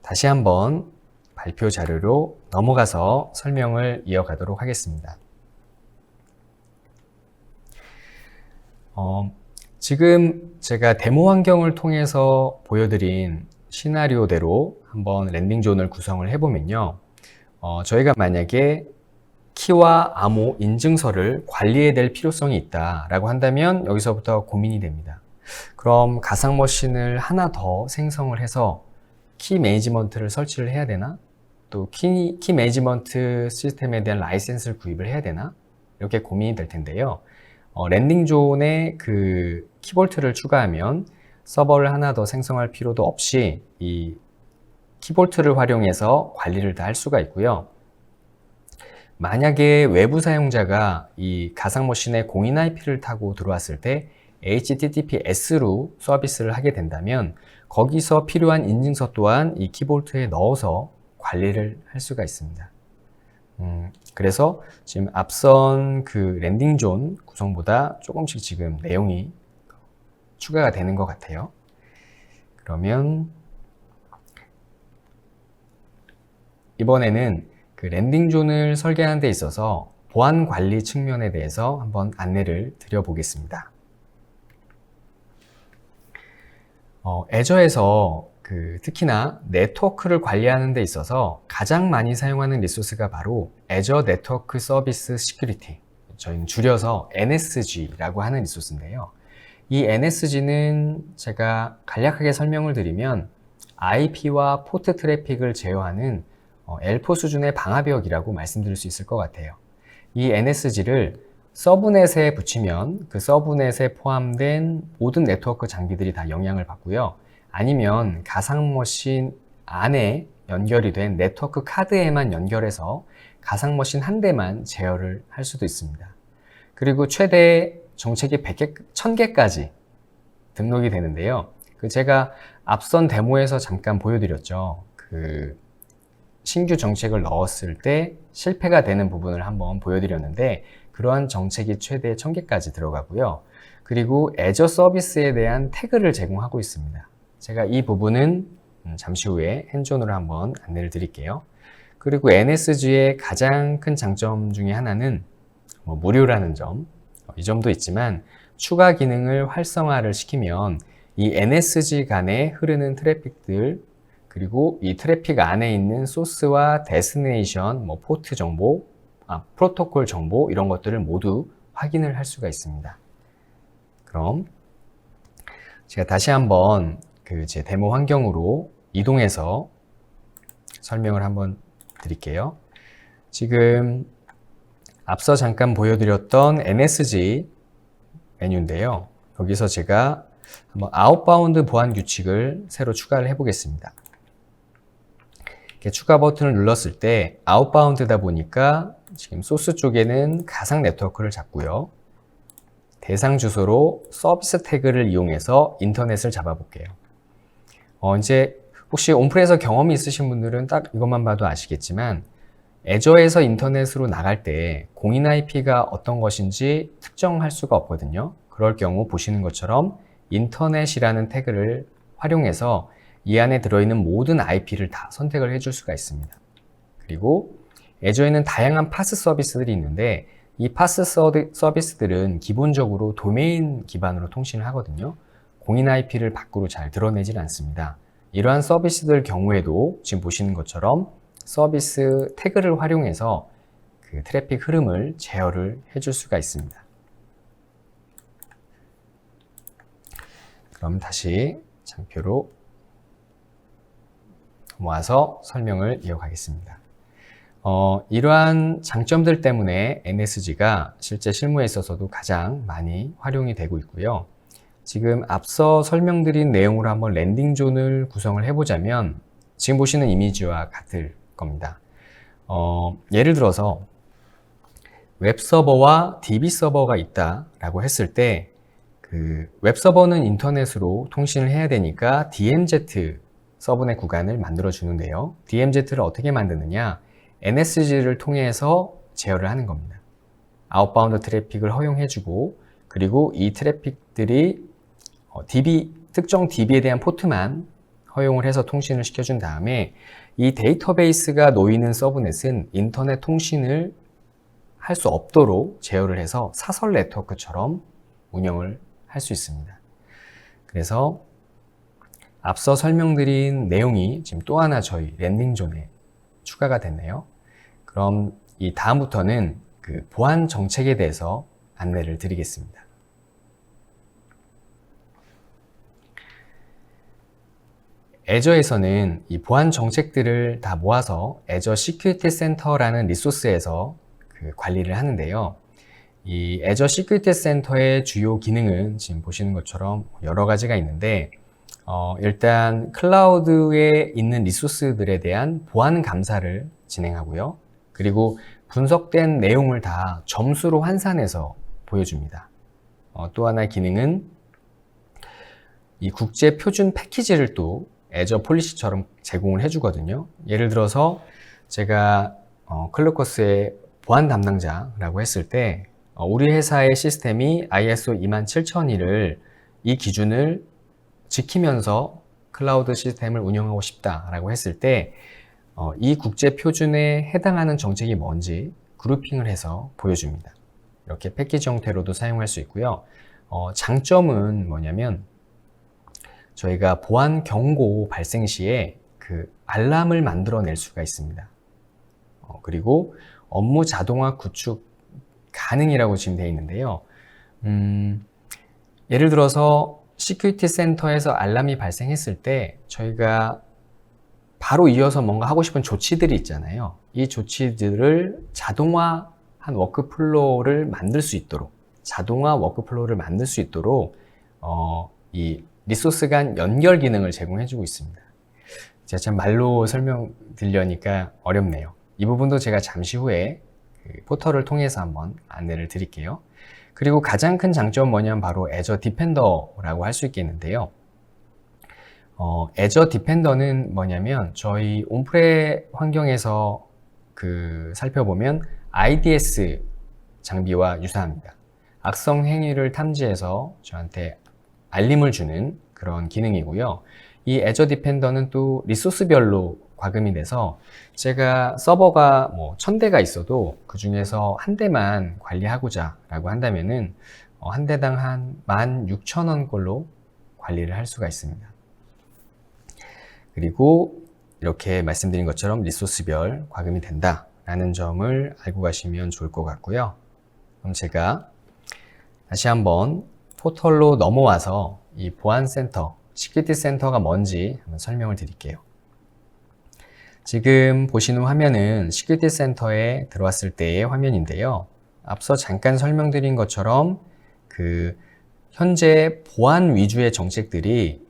다시 한번 발표 자료로 넘어가서 설명을 이어가도록 하겠습니다. 지금 제가 데모 환경을 통해서 보여드린 시나리오대로 한번 랜딩 존을 구성을 해보면요. 저희가 만약에 키와 암호 인증서를 관리해야 될 필요성이 있다라고 한다면 여기서부터 고민이 됩니다. 그럼 가상 머신을 하나 더 생성을 해서 키 매니지먼트를 설치를 해야 되나? 또 키 매니지먼트 시스템에 대한 라이센스를 구입을 해야 되나? 이렇게 고민이 될 텐데요. 랜딩 존에 그 키볼트를 추가하면 서버를 하나 더 생성할 필요도 없이 이 키볼트를 활용해서 관리를 다 할 수가 있고요. 만약에 외부 사용자가 이 가상 머신에 공인 IP를 타고 들어왔을 때 HTTPS로 서비스를 하게 된다면 거기서 필요한 인증서 또한 이 키볼트에 넣어서 관리를 할 수가 있습니다. 그래서 지금 앞선 그 랜딩 존 구성보다 조금씩 지금 내용이 추가가 되는 것 같아요. 그러면 이번에는 그 랜딩 존을 설계하는 데 있어서 보안 관리 측면에 대해서 한번 안내를 드려보겠습니다. 애저에서 특히나 네트워크를 관리하는 데 있어서 가장 많이 사용하는 리소스가 바로 애저 네트워크 서비스 시큐리티, 저희는 줄여서 NSG라고 하는 리소스인데요. 이 NSG는 제가 간략하게 설명을 드리면 IP와 포트 트래픽을 제어하는 L4 수준의 방화벽이라고 말씀드릴 수 있을 것 같아요. 이 NSG를 서브넷에 붙이면 그 서브넷에 포함된 모든 네트워크 장비들이 다 영향을 받고요. 아니면 가상머신 안에 연결이 된 네트워크 카드에만 연결해서 가상머신 한 대만 제어를 할 수도 있습니다. 그리고 최대 정책이 100개, 1000개까지 등록이 되는데요. 제가 앞선 데모에서 잠깐 보여드렸죠. 신규 정책을 넣었을 때 실패가 되는 부분을 한번 보여드렸는데 그러한 정책이 최대 1000개까지 들어가고요. 그리고 애저 서비스에 대한 태그를 제공하고 있습니다. 제가 이 부분은 잠시 후에 핸즈온으로 한번 안내를 드릴게요. 그리고 NSG의 가장 큰 장점 중에 하나는 무료라는 점, 이 점도 있지만 추가 기능을 활성화를 시키면 이 NSG 간에 흐르는 트래픽들, 그리고 이 트래픽 안에 있는 소스와 데스티네이션, 포트 정보, 프로토콜 정보 이런 것들을 모두 확인을 할 수가 있습니다. 그럼 제가 다시 한번 제 데모 환경으로 이동해서 설명을 한번 드릴게요. 지금 앞서 잠깐 보여드렸던 NSG 메뉴인데요. 여기서 제가 한번 아웃바운드 보안 규칙을 새로 추가를 해보겠습니다. 이렇게 추가 버튼을 눌렀을 때 아웃바운드다 보니까 지금 소스 쪽에는 가상 네트워크를 잡고요. 대상 주소로 서비스 태그를 이용해서 인터넷을 잡아볼게요. 이제 혹시 온프레에서 경험이 있으신 분들은 딱 이것만 봐도 아시겠지만 애저에서 인터넷으로 나갈 때 공인 IP가 어떤 것인지 특정할 수가 없거든요. 그럴 경우 보시는 것처럼 인터넷이라는 태그를 활용해서 이 안에 들어있는 모든 IP를 다 선택을 해줄 수가 있습니다. 그리고 애저에는 다양한 파스 서비스들이 있는데 이 파스 서비스들은 기본적으로 도메인 기반으로 통신을 하거든요. 공인 IP를 밖으로 잘 드러내질 않습니다. 이러한 서비스들 경우에도 지금 보시는 것처럼 서비스 태그를 활용해서 그 트래픽 흐름을 제어를 해줄 수가 있습니다. 그럼 다시 장표로 모아서 설명을 이어가겠습니다. 이러한 장점들 때문에 NSG가 실제 실무에 있어서도 가장 많이 활용이 되고 있고요. 지금 앞서 설명드린 내용으로 한번 랜딩 존을 구성을 해보자면 지금 보시는 이미지와 같을 겁니다. 예를 들어서 웹서버와 DB서버가 있다라고 했을 때 그 웹서버는 인터넷으로 통신을 해야 되니까 DMZ 서브넷 구간을 만들어 주는데요. DMZ를 어떻게 만드느냐? NSG를 통해서 제어를 하는 겁니다. 아웃바운드 트래픽을 허용해주고 그리고 이 트래픽들이 특정 DB에 대한 포트만 허용을 해서 통신을 시켜준 다음에 이 데이터베이스가 놓이는 서브넷은 인터넷 통신을 할 수 없도록 제어를 해서 사설 네트워크처럼 운영을 할 수 있습니다. 그래서 앞서 설명드린 내용이 지금 또 하나 저희 랜딩존에 추가가 됐네요. 그럼 이 다음부터는 그 보안 정책에 대해서 안내를 드리겠습니다. 애저에서는 이 보안 정책들을 다 모아서 애저 시큐리티 센터라는 리소스에서 그 관리를 하는데요. 이 애저 시큐리티 센터의 주요 기능은 지금 보시는 것처럼 여러 가지가 있는데, 일단 클라우드에 있는 리소스들에 대한 보안 감사를 진행하고요. 그리고 분석된 내용을 다 점수로 환산해서 보여줍니다. 또 하나의 기능은 이 국제 표준 패키지를 또 애저 폴리시처럼 제공을 해주거든요. 예를 들어서 제가 클로커스의 보안 담당자라고 했을 때 우리 회사의 시스템이 ISO 27001을 이 기준을 지키면서 클라우드 시스템을 운영하고 싶다라고 했을 때 이 국제 표준에 해당하는 정책이 뭔지 그룹핑을 해서 보여줍니다. 이렇게 패키지 형태로도 사용할 수 있고요. 장점은 뭐냐면 저희가 보안 경고 발생 시에 그 알람을 만들어낼 수가 있습니다. 그리고 업무 자동화 구축 가능이라고 지금 되어 있는데요. 예를 들어서 시큐리티 센터에서 알람이 발생했을 때 저희가 바로 이어서 뭔가 하고 싶은 조치들이 있잖아요. 이 조치들을 자동화한 워크플로우를 만들 수 있도록, 자동화 워크플로우를 만들 수 있도록 이 리소스 간 연결 기능을 제공해주고 있습니다. 제가 참 말로 설명드리려니까 어렵네요. 이 부분도 제가 잠시 후에 그 포털을 통해서 한번 안내를 드릴게요. 그리고 가장 큰 장점은 뭐냐면 바로 애저 디펜더라고 할 수 있겠는데요. 애저 디펜더는 뭐냐면 저희 온프레 환경에서 살펴보면 IDS 장비와 유사합니다. 악성 행위를 탐지해서 저한테 알림을 주는 그런 기능이고요. 이 애저 디펜더는 또 리소스별로 과금이 돼서 제가 서버가 1000대가 있어도 그 중에서 한 대만 관리하고자 라고 한다면은 한 대당 한 16,000원 꼴로 관리를 할 수가 있습니다. 그리고 이렇게 말씀드린 것처럼 리소스별 과금이 된다라는 점을 알고 가시면 좋을 것 같고요. 그럼 제가 다시 한번 포털로 넘어와서 이 보안센터, 시큐리티 센터가 뭔지 한번 설명을 드릴게요. 지금 보시는 화면은 시큐리티 센터에 들어왔을 때의 화면인데요. 앞서 잠깐 설명드린 것처럼 현재 보안 위주의 정책들이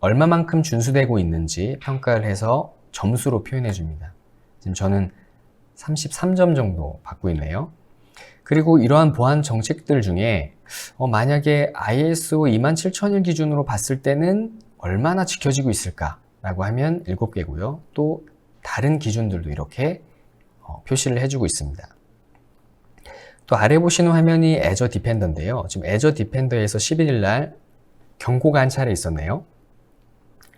얼마만큼 준수되고 있는지 평가를 해서 점수로 표현해 줍니다. 지금 저는 33점 정도 받고 있네요. 그리고 이러한 보안 정책들 중에 만약에 ISO 27001 기준으로 봤을 때는 얼마나 지켜지고 있을까라고 하면 7개고요. 또 다른 기준들도 이렇게 표시를 해주고 있습니다. 또 아래 보시는 화면이 애저 디펜더인데요. 지금 애저 디펜더에서 11일 날 경고가 한 차례 있었네요.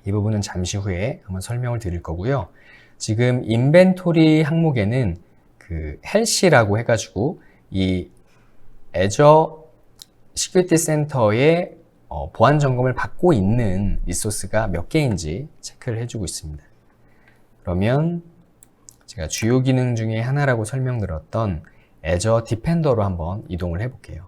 이 부분은 잠시 후에 한번 설명을 드릴 거고요. 지금 인벤토리 항목에는 헬시라고 해가지고 이 애저 시큐리티 센터의 보안 점검을 받고 있는 리소스가 몇 개인지 체크를 해주고 있습니다. 그러면 제가 주요 기능 중에 하나라고 설명드렸던 애저 디펜더로 한번 이동을 해볼게요.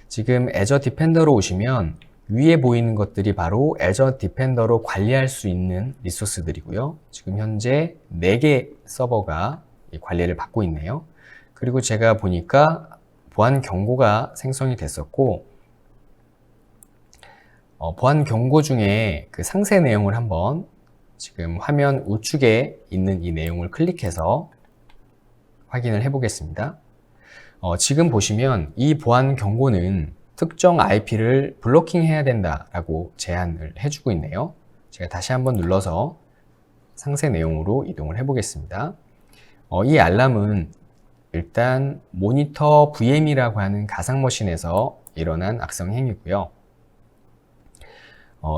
지금 애저 디펜더로 오시면 위에 보이는 것들이 바로 애저 디펜더로 관리할 수 있는 리소스들이고요. 지금 현재 4개 서버가 관리를 받고 있네요. 그리고 제가 보니까 보안 경고가 생성이 됐었고, 보안 경고 중에 그 상세 내용을 한번 지금 화면 우측에 있는 이 내용을 클릭해서 확인을 해 보겠습니다. 지금 보시면 이 보안 경고는 특정 IP를 블로킹 해야 된다라고 제안을 해주고 있네요. 제가 다시 한번 눌러서 상세 내용으로 이동을 해 보겠습니다. 이 알람은 일단 모니터 VM이라고 하는 가상 머신에서 일어난 악성 행위고요.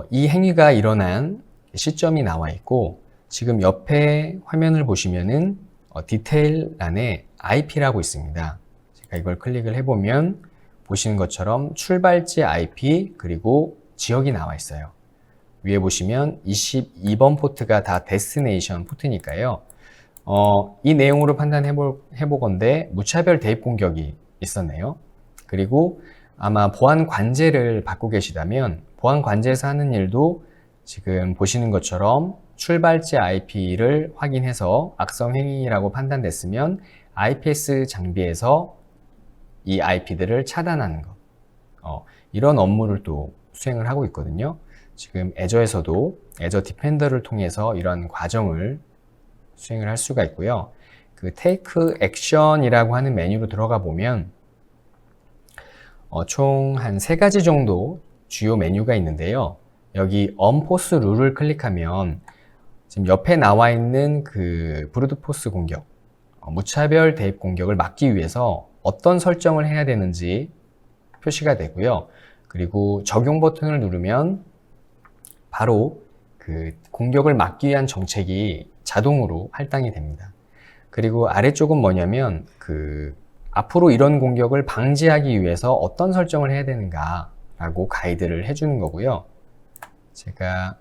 이 행위가 일어난 시점이 나와 있고, 지금 옆에 화면을 보시면은 디테일 란에 IP라고 있습니다. 제가 이걸 클릭을 해보면 보시는 것처럼 출발지 IP 그리고 지역이 나와 있어요. 위에 보시면 22번 포트가 다 데스티네이션 포트니까요. 이 내용으로 해보건대 무차별 대입 공격이 있었네요. 그리고 아마 보안 관제를 받고 계시다면 보안 관제에서 하는 일도 지금 보시는 것처럼 출발지 IP를 확인해서 악성 행위라고 판단됐으면 IPS 장비에서 이 IP들을 차단하는 것. 이런 업무를 또 수행을 하고 있거든요. 지금 애저에서도 애저 디펜더를 통해서 이런 과정을 수행을 할 수가 있고요. 그 Take Action이라고 하는 메뉴로 들어가 보면 총 한 3가지 정도 주요 메뉴가 있는데요. 여기 Unforce 룰을 클릭하면 지금 옆에 나와 있는 그 브루트 포스 공격, 무차별 대입 공격을 막기 위해서 어떤 설정을 해야 되는지 표시가 되고요. 그리고 적용 버튼을 누르면 바로 그 공격을 막기 위한 정책이 자동으로 할당이 됩니다. 그리고 아래쪽은 뭐냐면 앞으로 이런 공격을 방지하기 위해서 어떤 설정을 해야 되는가 라고 가이드를 해주는 거고요. 제가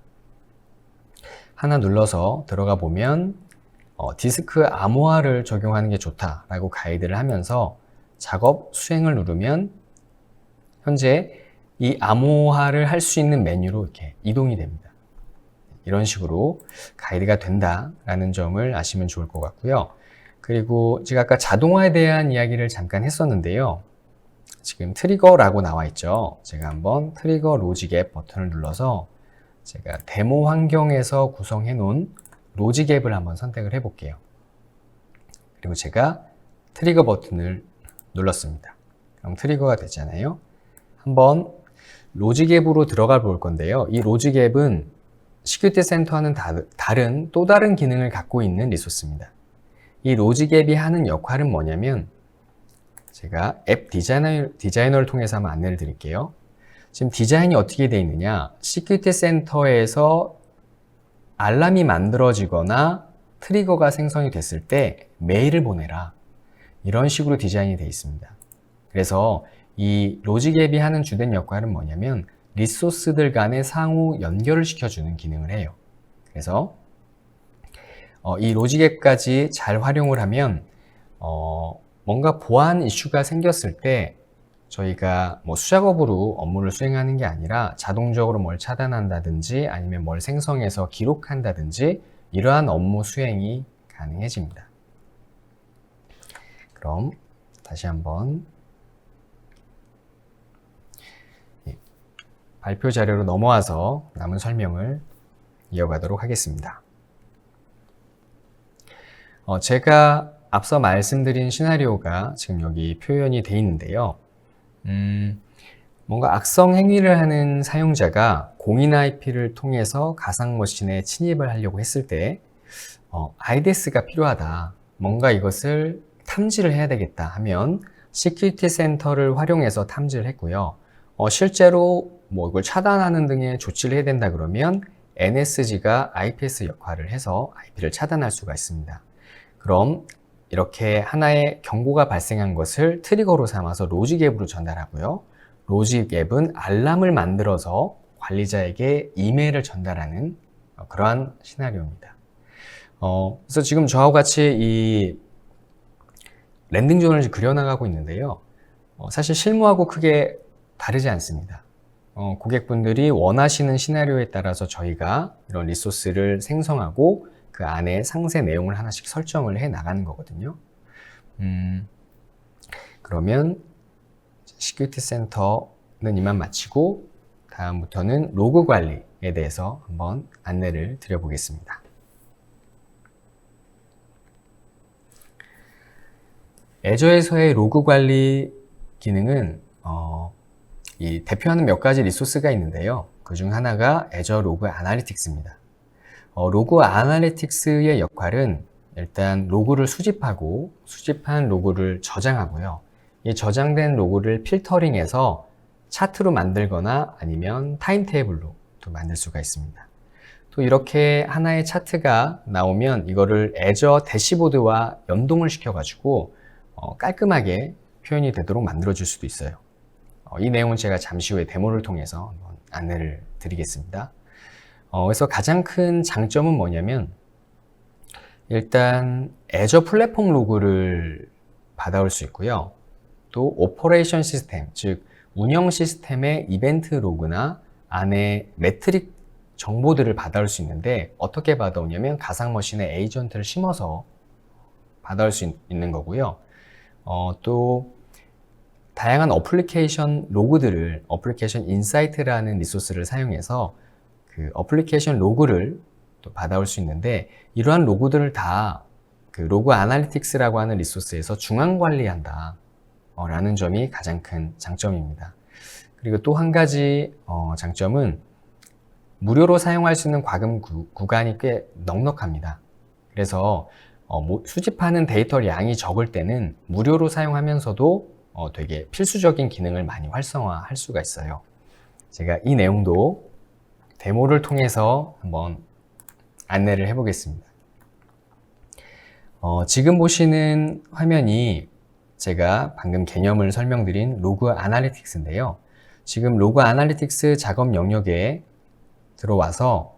하나 눌러서 들어가 보면 디스크 암호화를 적용하는 게 좋다라고 가이드를 하면서 작업 수행을 누르면 현재 이 암호화를 할 수 있는 메뉴로 이렇게 이동이 됩니다. 이런 식으로 가이드가 된다라는 점을 아시면 좋을 것 같고요. 그리고 제가 아까 자동화에 대한 이야기를 잠깐 했었는데요. 지금 트리거라고 나와 있죠. 제가 한번 트리거 로직 앱 버튼을 눌러서 제가 데모 환경에서 구성해 놓은 로직 앱을 한번 선택을 해 볼게요. 그리고 제가 트리거 버튼을 눌렀습니다. 그럼 트리거가 됐잖아요. 한번 로직 앱으로 들어가 볼 건데요. 이 로직 앱은 시큐리티 센터와는 다른 또 다른 기능을 갖고 있는 리소스입니다. 이 로직 앱이 하는 역할은 뭐냐면 제가 앱 디자이너를 통해서 한번 안내를 드릴게요. 지금 디자인이 어떻게 되어 있느냐, 시큐리티 센터에서 알람이 만들어지거나 트리거가 생성이 됐을 때 메일을 보내라, 이런 식으로 디자인이 되어 있습니다. 그래서 이 로직 앱이 하는 주된 역할은 뭐냐면 리소스들 간의 상호 연결을 시켜주는 기능을 해요. 그래서 이 로직 앱까지 잘 활용을 하면 뭔가 보안 이슈가 생겼을 때 저희가 뭐 수작업으로 업무를 수행하는 게 아니라 자동적으로 뭘 차단한다든지 아니면 뭘 생성해서 기록한다든지 이러한 업무 수행이 가능해집니다. 그럼 다시 한번 발표 자료로 넘어와서 남은 설명을 이어가도록 하겠습니다. 제가 앞서 말씀드린 시나리오가 지금 여기 표현이 되어 있는데요. 뭔가 악성 행위를 하는 사용자가 공인 IP를 통해서 가상 머신에 침입을 하려고 했을 때 IDS가 필요하다, 뭔가 이것을 탐지를 해야 되겠다 하면 시큐리티 센터를 활용해서 탐지를 했고요. 실제로 뭐 이걸 차단하는 등의 조치를 해야 된다 그러면 NSG가 IPS 역할을 해서 IP를 차단할 수가 있습니다. 그럼 이렇게 하나의 경고가 발생한 것을 트리거로 삼아서 로직 앱으로 전달하고요. 로직 앱은 알람을 만들어서 관리자에게 이메일을 전달하는 그러한 시나리오입니다. 그래서 지금 저와 같이 이 랜딩 존을 그려나가고 있는데요. 사실 실무하고 크게 다르지 않습니다. 고객분들이 원하시는 시나리오에 따라서 저희가 이런 리소스를 생성하고 그 안에 상세 내용을 하나씩 설정을 해 나가는 거거든요. 그러면 시큐리티 센터는 이만 마치고 다음부터는 로그 관리에 대해서 한번 안내를 드려보겠습니다. 애저에서의 로그 관리 기능은 이 대표하는 몇 가지 리소스가 있는데요. 그 중 하나가 애저 로그 아날리틱스입니다. 로그 아날리틱스의 역할은 일단 로그를 수집하고 수집한 로그를 저장하고요. 이 저장된 로그를 필터링해서 차트로 만들거나 아니면 타임테이블로 또 만들 수가 있습니다. 또 이렇게 하나의 차트가 나오면 이거를 애저 대시보드와 연동을 시켜가지고 깔끔하게 표현이 되도록 만들어줄 수도 있어요. 이 내용은 제가 잠시 후에 데모를 통해서 한번 안내를 드리겠습니다. 그래서 가장 큰 장점은 뭐냐면 일단 애저 플랫폼 로그를 받아올 수 있고요. 또 오퍼레이션 시스템, 즉 운영 시스템의 이벤트 로그나 안에 매트릭 정보들을 받아올 수 있는데 어떻게 받아오냐면 가상 머신에 에이전트를 심어서 받아올 수 있는 거고요. 또 다양한 어플리케이션 로그들을 어플리케이션 인사이트라는 리소스를 사용해서 그 어플리케이션 로그를 또 받아올 수 있는데 이러한 로그들을 다 그 로그 아날리틱스라고 하는 리소스에서 중앙 관리한다 라는 점이 가장 큰 장점입니다. 그리고 또 한 가지 장점은 무료로 사용할 수 있는 과금 구간이 꽤 넉넉합니다. 그래서 수집하는 데이터 양이 적을 때는 무료로 사용하면서도 되게 필수적인 기능을 많이 활성화할 수가 있어요. 제가 이 내용도 데모를 통해서 한번 안내를 해보겠습니다. 지금 보시는 화면이 제가 방금 개념을 설명드린 로그 아날리틱스인데요. 지금 로그 아날리틱스 작업 영역에 들어와서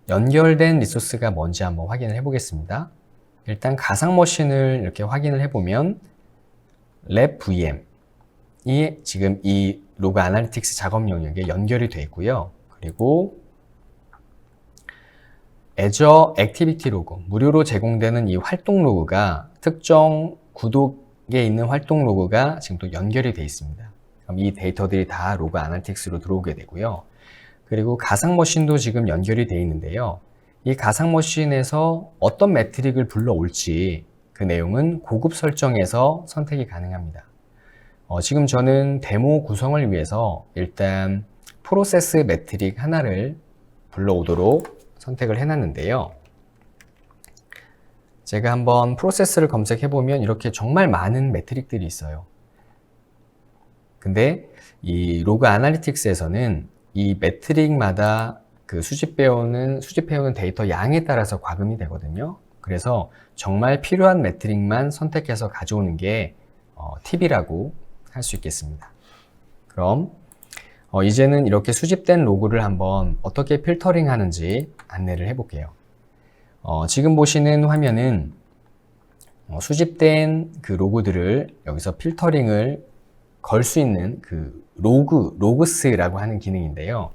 연결된 리소스가 뭔지 한번 확인을 해보겠습니다. 일단 가상 머신을 이렇게 확인을 해보면 랩 VM이 지금 이 로그 아날리틱스 작업 영역에 연결이 되어 있고요. 그리고 애저 액티비티 로그, 무료로 제공되는 이 활동 로그가 특정 구독에 있는 활동 로그가 지금 또 연결이 되어 있습니다. 그럼 이 데이터들이 다 로그 아날리틱스로 들어오게 되고요. 그리고 가상 머신도 지금 연결이 되어 있는데요. 이 가상 머신에서 어떤 매트릭을 불러올지 그 내용은 고급 설정에서 선택이 가능합니다. 지금 저는 데모 구성을 위해서 일단 프로세스 매트릭 하나를 불러오도록 선택을 해놨는데요. 제가 한번 프로세스를 검색해보면 이렇게 정말 많은 매트릭들이 있어요. 근데 이 로그 아날리틱스에서는 이 매트릭마다 그 수집해오는 데이터 양에 따라서 과금이 되거든요. 그래서 정말 필요한 매트릭만 선택해서 가져오는 게 팁이라고 할 수 있겠습니다. 그럼 이제는 이렇게 수집된 로그를 한번 어떻게 필터링 하는지 안내를 해볼게요. 지금 보시는 화면은 수집된 그 로그들을 여기서 필터링을 걸 수 있는 그 로그스라고 하는 기능인데요.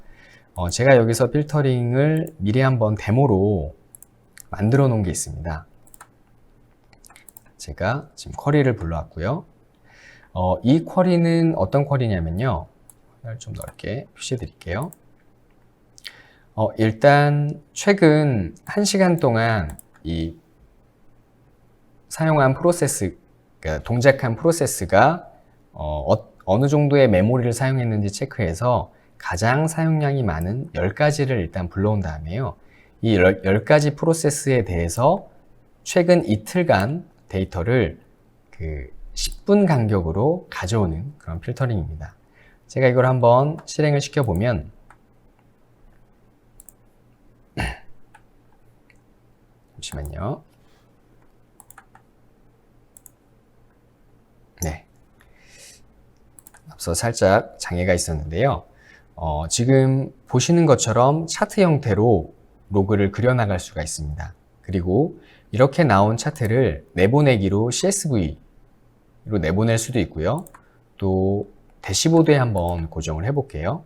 제가 여기서 필터링을 미리 한번 데모로 만들어 놓은 게 있습니다. 제가 지금 쿼리를 불러왔고요. 이 쿼리는 어떤 쿼리냐면요. 좀 넓게 표시해 드릴게요. 일단 최근 1시간 동안 이 사용한 프로세스, 그러니까 동작한 프로세스가 어느 정도의 메모리를 사용했는지 체크해서 가장 사용량이 많은 10가지를 일단 불러온 다음에요. 이 10가지 프로세스에 대해서 최근 이틀간 데이터를 그 10분 간격으로 가져오는 그런 필터링입니다. 제가 이걸 한번 실행을 시켜보면 잠시만요. 네. 앞서 살짝 장애가 있었는데요. 지금 보시는 것처럼 차트 형태로 로그를 그려나갈 수가 있습니다. 그리고 이렇게 나온 차트를 내보내기로 CSV로 내보낼 수도 있고요. 또 대시보드에 한번 고정을 해볼게요.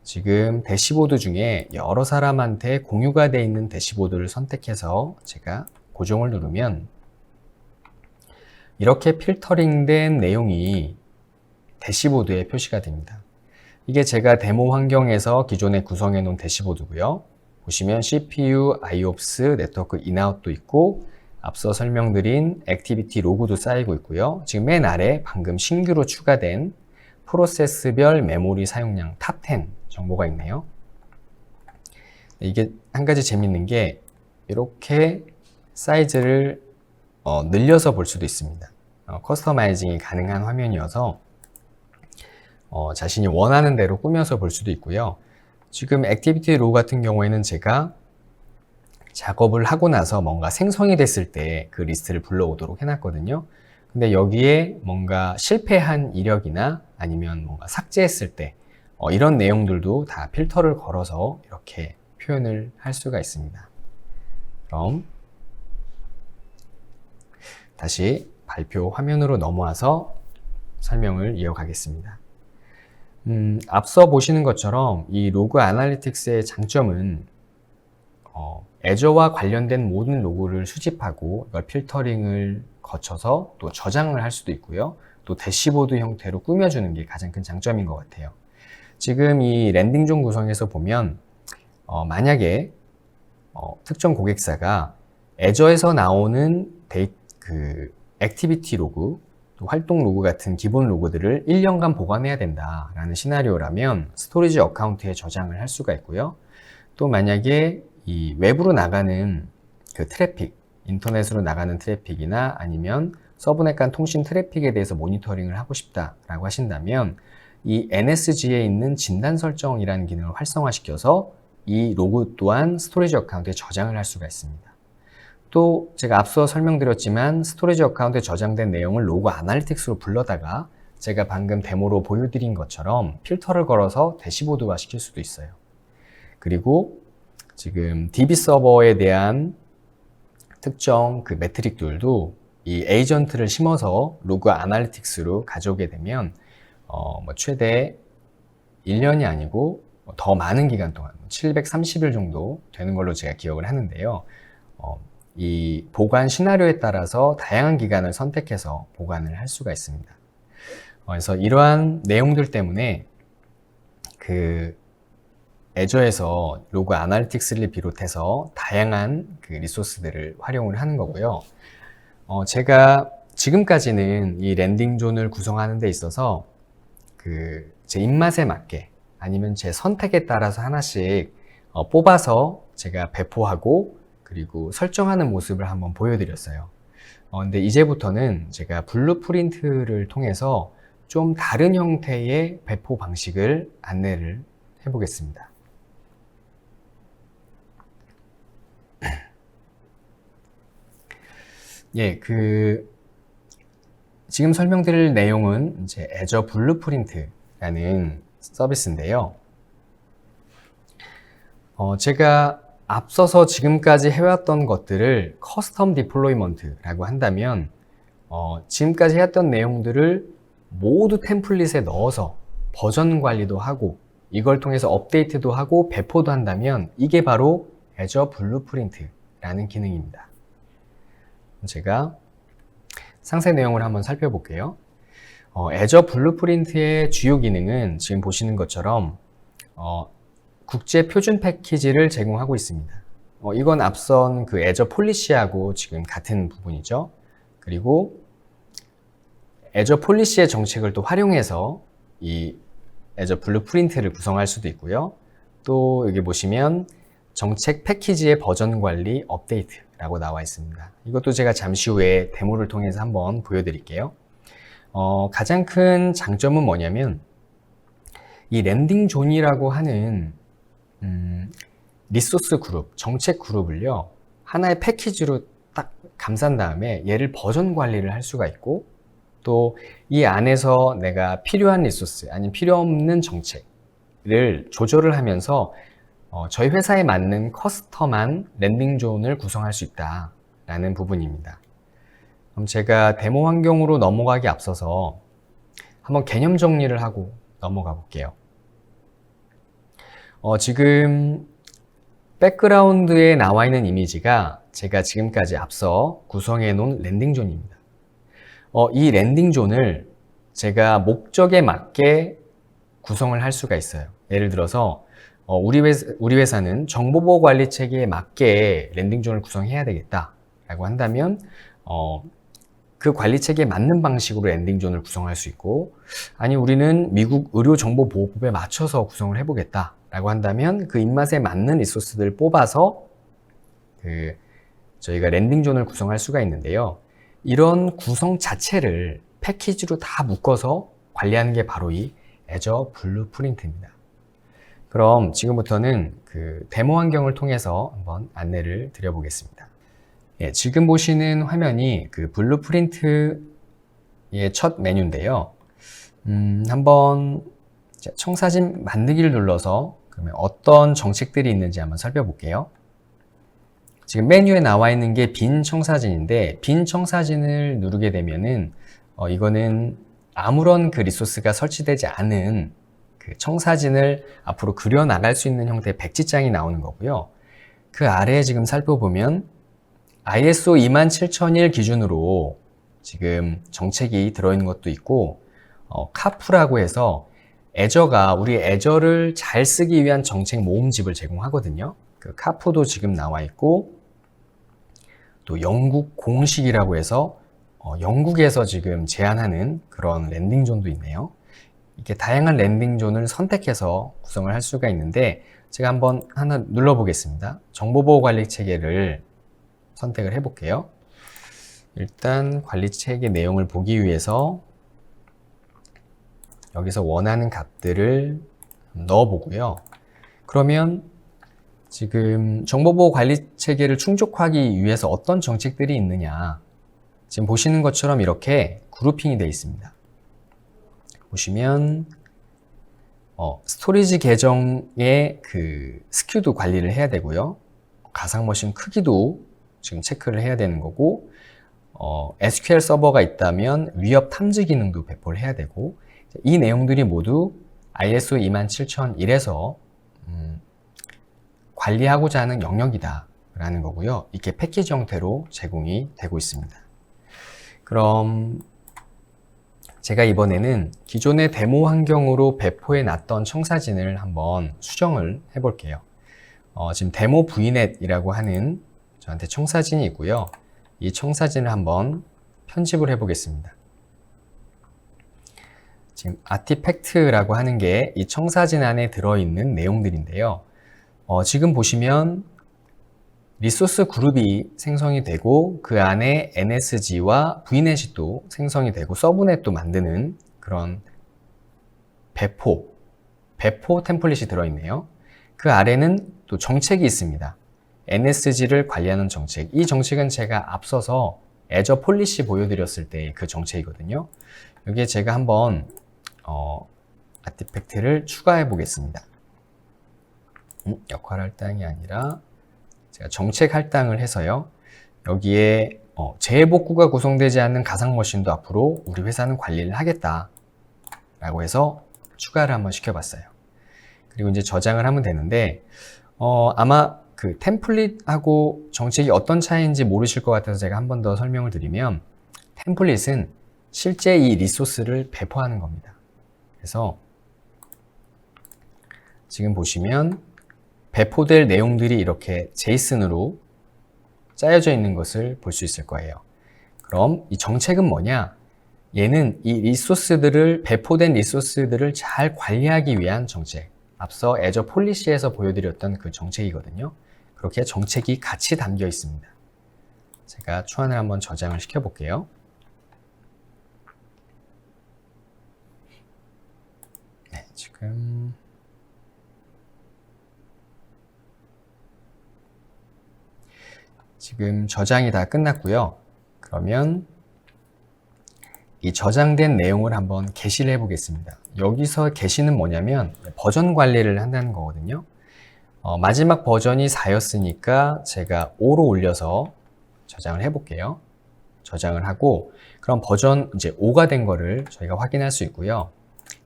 지금 대시보드 중에 여러 사람한테 공유가 되어 있는 대시보드를 선택해서 제가 고정을 누르면 이렇게 필터링된 내용이 대시보드에 표시가 됩니다. 이게 제가 데모 환경에서 기존에 구성해 놓은 대시보드고요. 보시면 CPU, IOPS, 네트워크 인아웃도 있고 앞서 설명드린 액티비티 로그도 쌓이고 있고요. 지금 맨 아래 방금 신규로 추가된 프로세스별 메모리 사용량 탑 10 정보가 있네요. 이게 한 가지 재밌는 게 이렇게 사이즈를 늘려서 볼 수도 있습니다. 커스터마이징이 가능한 화면이어서 자신이 원하는 대로 꾸며서 볼 수도 있고요. 지금 액티비티 로우 같은 경우에는 제가 작업을 하고 나서 뭔가 생성이 됐을 때 그 리스트를 불러오도록 해놨거든요. 근데 여기에 뭔가 실패한 이력이나 아니면 뭔가 삭제했을 때 이런 내용들도 다 필터를 걸어서 이렇게 표현을 할 수가 있습니다. 그럼 다시 발표 화면으로 넘어와서 설명을 이어가겠습니다. 앞서 보시는 것처럼 이 로그 아날리틱스의 장점은 애저와 관련된 모든 로그를 수집하고 이걸 필터링을 거쳐서 또 저장을 할 수도 있고요. 또 대시보드 형태로 꾸며주는 게 가장 큰 장점인 것 같아요. 지금 이 랜딩존 구성에서 보면 만약에 특정 고객사가 애저에서 나오는 액티비티 로그, 또 활동 로그 같은 기본 로그들을 1년간 보관해야 된다라는 시나리오라면 스토리지 어카운트에 저장을 할 수가 있고요. 또 만약에 이 외부로 나가는 그 트래픽, 인터넷으로 나가는 트래픽이나 아니면 서브넷 간 통신 트래픽에 대해서 모니터링을 하고 싶다라고 하신다면 이 NSG에 있는 진단 설정이라는 기능을 활성화시켜서 이 로그 또한 스토리지 어카운트에 저장을 할 수가 있습니다. 또 제가 앞서 설명드렸지만 스토리지 어카운트에 저장된 내용을 로그 아날리틱스로 불러다가 제가 방금 데모로 보여드린 것처럼 필터를 걸어서 대시보드화 시킬 수도 있어요. 그리고 지금 DB 서버에 대한 특정 그 매트릭들도 이 에이전트를 심어서 로그 아날리틱스로 가져오게 되면 최대 1년이 아니고 더 많은 기간 동안 730일 정도 되는 걸로 제가 기억을 하는데요. 이 보관 시나리오에 따라서 다양한 기간을 선택해서 보관을 할 수가 있습니다. 그래서 이러한 내용들 때문에 그 애저에서 로그 아날리틱스를 비롯해서 다양한 그 리소스들을 활용을 하는 거고요. 제가 지금까지는 이 랜딩존을 구성하는 데 있어서 제 입맛에 맞게 아니면 제 선택에 따라서 하나씩 뽑아서 제가 배포하고 그리고 설정하는 모습을 한번 보여드렸어요. 근데 이제부터는 제가 블루프린트를 통해서 좀 다른 형태의 배포 방식을 안내를 해보겠습니다. 예, 지금 설명드릴 내용은 이제 애저 블루프린트라는 서비스인데요. 제가 앞서서 지금까지 해왔던 것들을 커스텀 디플로이먼트라고 한다면 지금까지 해왔던 내용들을 모두 템플릿에 넣어서 버전 관리도 하고 이걸 통해서 업데이트도 하고 배포도 한다면 이게 바로 애저 블루프린트라는 기능입니다. 제가 상세 내용을 한번 살펴볼게요. 애저 블루프린트의 주요 기능은 지금 보시는 것처럼 국제 표준 패키지를 제공하고 있습니다. 이건 앞선 그 애저 폴리시하고 지금 같은 부분이죠. 그리고 애저 폴리시의 정책을 또 활용해서 이 애저 블루프린트를 구성할 수도 있고요. 또 여기 보시면 정책 패키지의 버전 관리 업데이트라고 나와 있습니다. 이것도 제가 잠시 후에 데모를 통해서 한번 보여드릴게요. 가장 큰 장점은 뭐냐면 이 랜딩 존이라고 하는 리소스 그룹, 정책 그룹을요 하나의 패키지로 딱 감싼 다음에 얘를 버전 관리를 할 수가 있고 또 이 안에서 내가 필요한 리소스 아니면 필요 없는 정책을 조절을 하면서 저희 회사에 맞는 커스텀한 랜딩 존을 구성할 수 있다라는 부분입니다. 그럼 제가 데모 환경으로 넘어가기 앞서서 한번 개념 정리를 하고 넘어가 볼게요. 지금 백그라운드에 나와 있는 이미지가 제가 지금까지 앞서 구성해 놓은 랜딩 존입니다. 이 랜딩 존을 제가 목적에 맞게 구성을 할 수가 있어요. 예를 들어서 우리 회사는 정보보호 관리 체계에 맞게 랜딩 존을 구성해야 되겠다라고 한다면 그 관리 체계에 맞는 방식으로 랜딩 존을 구성할 수 있고, 아니 우리는 미국 의료정보보호법에 맞춰서 구성을 해보겠다라고 한다면 그 입맛에 맞는 리소스들을 뽑아서 저희가 랜딩 존을 구성할 수가 있는데요. 이런 구성 자체를 패키지로 다 묶어서 관리하는 게 바로 이 애저 블루프린트입니다. 그럼 지금부터는 그 데모 환경을 통해서 한번 안내를 드려보겠습니다. 예, 지금 보시는 화면이 그 블루프린트의 첫 메뉴인데요. 한번 자, 청사진 만들기를 눌러서 그러면 어떤 정책들이 있는지 한번 살펴볼게요. 지금 메뉴에 나와 있는 게 빈 청사진인데, 빈 청사진을 누르게 되면은 이거는 아무런 그 리소스가 설치되지 않은 그 청사진을 앞으로 그려 나갈 수 있는 형태의 백지장이 나오는 거고요. 그 아래에 지금 살펴보면 ISO 27001 기준으로 지금 정책이 들어있는 것도 있고, 카프라고 해서 우리 애저를 잘 쓰기 위한 정책 모음집을 제공하거든요. 그 카프도 지금 나와 있고, 또 영국 공식이라고 해서 영국에서 지금 제안하는 그런 랜딩존도 있네요. 이렇게 다양한 랜딩존을 선택해서 구성을 할 수가 있는데, 제가 한번 하나 눌러보겠습니다. 정보보호관리 체계를 선택을 해볼게요. 일단 관리 체계 내용을 보기 위해서 여기서 원하는 값들을 넣어보고요. 그러면 지금 정보보호 관리 체계를 충족하기 위해서 어떤 정책들이 있느냐. 지금 보시는 것처럼 이렇게 그룹핑이 되어 있습니다. 보시면 스토리지 계정의 그 스큐도 관리를 해야 되고요. 가상 머신 크기도 지금 체크를 해야 되는 거고, SQL 서버가 있다면 위협 탐지 기능도 배포를 해야 되고, 이 내용들이 모두 ISO 27001에서 관리하고자 하는 영역이다 라는 거고요. 이렇게 패키지 형태로 제공이 되고 있습니다. 그럼 제가 이번에는 기존의 데모 환경으로 배포해 놨던 청사진을 한번 수정을 해 볼게요. 지금 데모 vnet이라고 하는 저한테 청사진이 있고요. 이 청사진을 한번 편집을 해 보겠습니다. 지금 아티팩트라고 하는 게 이 청사진 안에 들어있는 내용들인데요. 지금 보시면 리소스 그룹이 생성이 되고 그 안에 NSG와 VNet이 또 생성이 되고 서브넷도 만드는 그런 배포 템플릿이 들어있네요. 그 아래는 또 정책이 있습니다. NSG를 관리하는 정책. 이 정책은 제가 앞서서 애저 폴리시 보여드렸을 때 그 정책이거든요. 여기에 제가 한번 아티팩트를 추가해 보겠습니다. 역할 할당이 아니라 제가 정책 할당을 해서요. 여기에 재복구가 구성되지 않는 가상 머신도 앞으로 우리 회사는 관리를 하겠다 라고 해서 추가를 한번 시켜봤어요. 그리고 이제 저장을 하면 되는데 아마 그 템플릿하고 정책이 어떤 차이인지 모르실 것 같아서 제가 한 번 더 설명을 드리면, 템플릿은 실제 이 리소스를 배포하는 겁니다. 그래서 지금 보시면 배포될 내용들이 이렇게 제이슨으로 짜여져 있는 것을 볼 수 있을 거예요. 그럼 이 정책은 뭐냐? 얘는 이 배포된 리소스들을 잘 관리하기 위한 정책. 앞서 애저 폴리시에서 보여드렸던 그 정책이거든요. 그렇게 정책이 같이 담겨 있습니다. 제가 초안을 한번 저장을 시켜 볼게요. 네, 지금 저장이 다 끝났고요. 그러면 이 저장된 내용을 한번 게시를 해 보겠습니다. 여기서 게시는 뭐냐면 버전 관리를 한다는 거거든요. 마지막 버전이 4였으니까 제가 5로 올려서 저장을 해 볼게요. 저장을 하고, 그럼 버전 이제 5가 된 거를 저희가 확인할 수 있고요.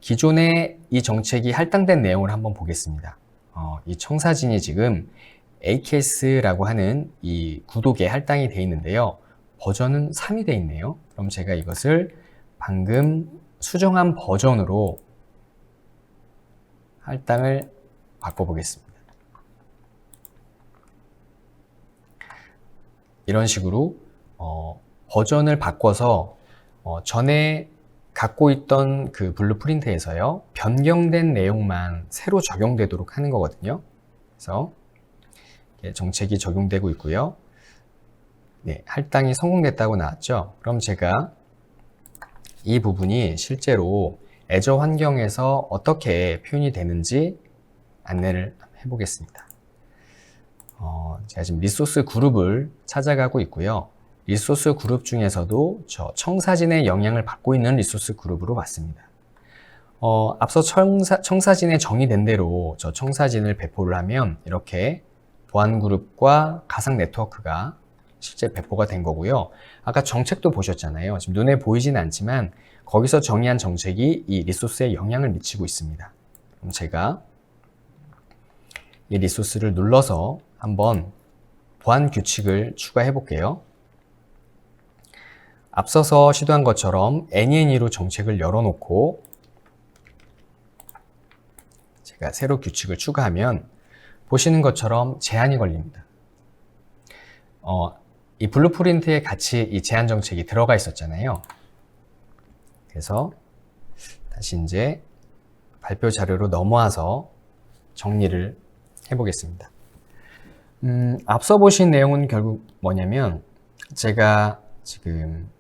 기존에 이 정책이 할당된 내용을 한번 보겠습니다. 이 청사진이 지금 AKS라고 하는 이 구독에 할당이 되어 있는데요. 버전은 3이 되어 있네요. 그럼 제가 이것을 방금 수정한 버전으로 할당을 바꿔보겠습니다. 이런 식으로 버전을 바꿔서 전에 갖고 있던 그 블루프린트에서요, 변경된 내용만 새로 적용되도록 하는 거거든요. 그래서 정책이 적용되고 있고요. 네, 할당이 성공됐다고 나왔죠. 그럼 제가 이 부분이 실제로 애저 환경에서 어떻게 표현이 되는지 안내를 해보겠습니다. 제가 지금 리소스 그룹을 찾아가고 있고요. 리소스 그룹 중에서도 저 청사진의 영향을 받고 있는 리소스 그룹으로 봤습니다. 앞서 청사진에 정의된 대로 저 청사진을 배포를 하면 이렇게 보안그룹과 가상 네트워크가 실제 배포가 된 거고요. 아까 정책도 보셨잖아요. 지금 눈에 보이진 않지만 거기서 정의한 정책이 이 리소스에 영향을 미치고 있습니다. 그럼 제가 이 리소스를 눌러서 한번 보안 규칙을 추가해 볼게요. 앞서서 시도한 것처럼 NENE로 정책을 열어놓고 제가 새로 규칙을 추가하면 보시는 것처럼 제한이 걸립니다. 이 블루프린트에 같이 이 제한 정책이 들어가 있었잖아요. 그래서 다시 이제 발표 자료로 넘어와서 정리를 해보겠습니다. 앞서 보신 내용은 결국 뭐냐면 제가 지금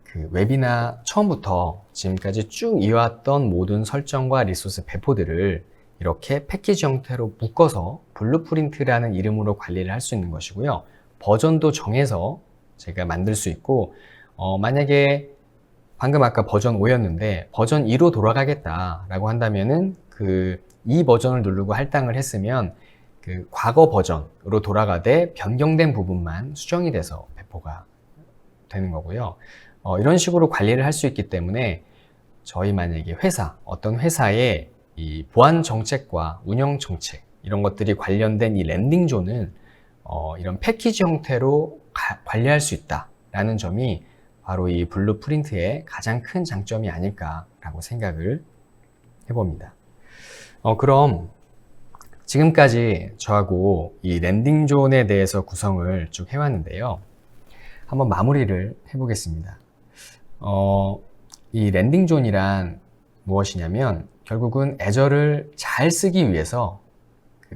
그 웹이나 처음부터 지금까지 쭉 이어왔던 모든 설정과 리소스 배포들을 이렇게 패키지 형태로 묶어서 블루프린트라는 이름으로 관리를 할 수 있는 것이고요. 버전도 정해서 제가 만들 수 있고 만약에 방금 아까 버전 5였는데 버전 2로 돌아가겠다라고 한다면은 이 버전을 누르고 할당을 했으면 그 과거 버전으로 돌아가되 변경된 부분만 수정이 돼서 배포가 되는 거고요. 이런 식으로 관리를 할 수 있기 때문에 저희 만약에 어떤 회사의 이 보안 정책과 운영 정책 이런 것들이 관련된 이 랜딩존은 이런 패키지 형태로 관리할 수 있다라는 점이 바로 이 블루프린트의 가장 큰 장점이 아닐까라고 생각을 해봅니다. 그럼 지금까지 저하고 이 랜딩존에 대해서 구성을 쭉 해왔는데요. 한번 마무리를 해보겠습니다. 이 랜딩존이란 무엇이냐면 결국은 애저를 잘 쓰기 위해서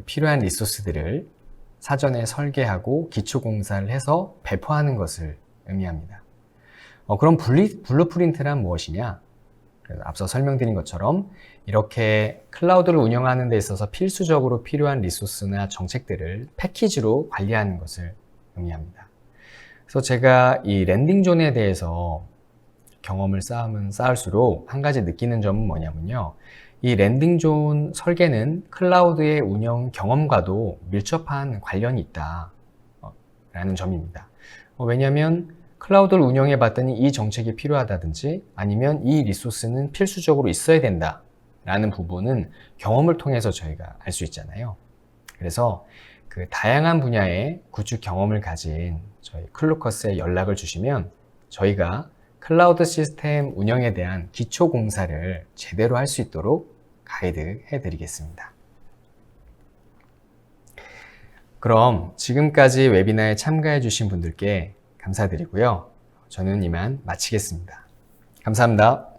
필요한 리소스들을 사전에 설계하고 기초 공사를 해서 배포하는 것을 의미합니다. 그럼 블루프린트란 무엇이냐? 앞서 설명드린 것처럼 이렇게 클라우드를 운영하는 데 있어서 필수적으로 필요한 리소스나 정책들을 패키지로 관리하는 것을 의미합니다. 그래서 제가 이 랜딩존에 대해서 경험을 쌓으면 쌓을수록 한 가지 느끼는 점은 뭐냐면요. 이 랜딩존 설계는 클라우드의 운영 경험과도 밀접한 관련이 있다라는 점입니다. 왜냐하면 클라우드를 운영해 봤더니 이 정책이 필요하다든지 아니면 이 리소스는 필수적으로 있어야 된다라는 부분은 경험을 통해서 저희가 알 수 있잖아요. 그래서 그 다양한 분야의 구축 경험을 가진 저희 클루커스에 연락을 주시면 저희가 클라우드 시스템 운영에 대한 기초 공사를 제대로 할 수 있도록 가이드 해드리겠습니다. 그럼 지금까지 웨비나에 참가해 주신 분들께 감사드리고요. 저는 이만 마치겠습니다. 감사합니다.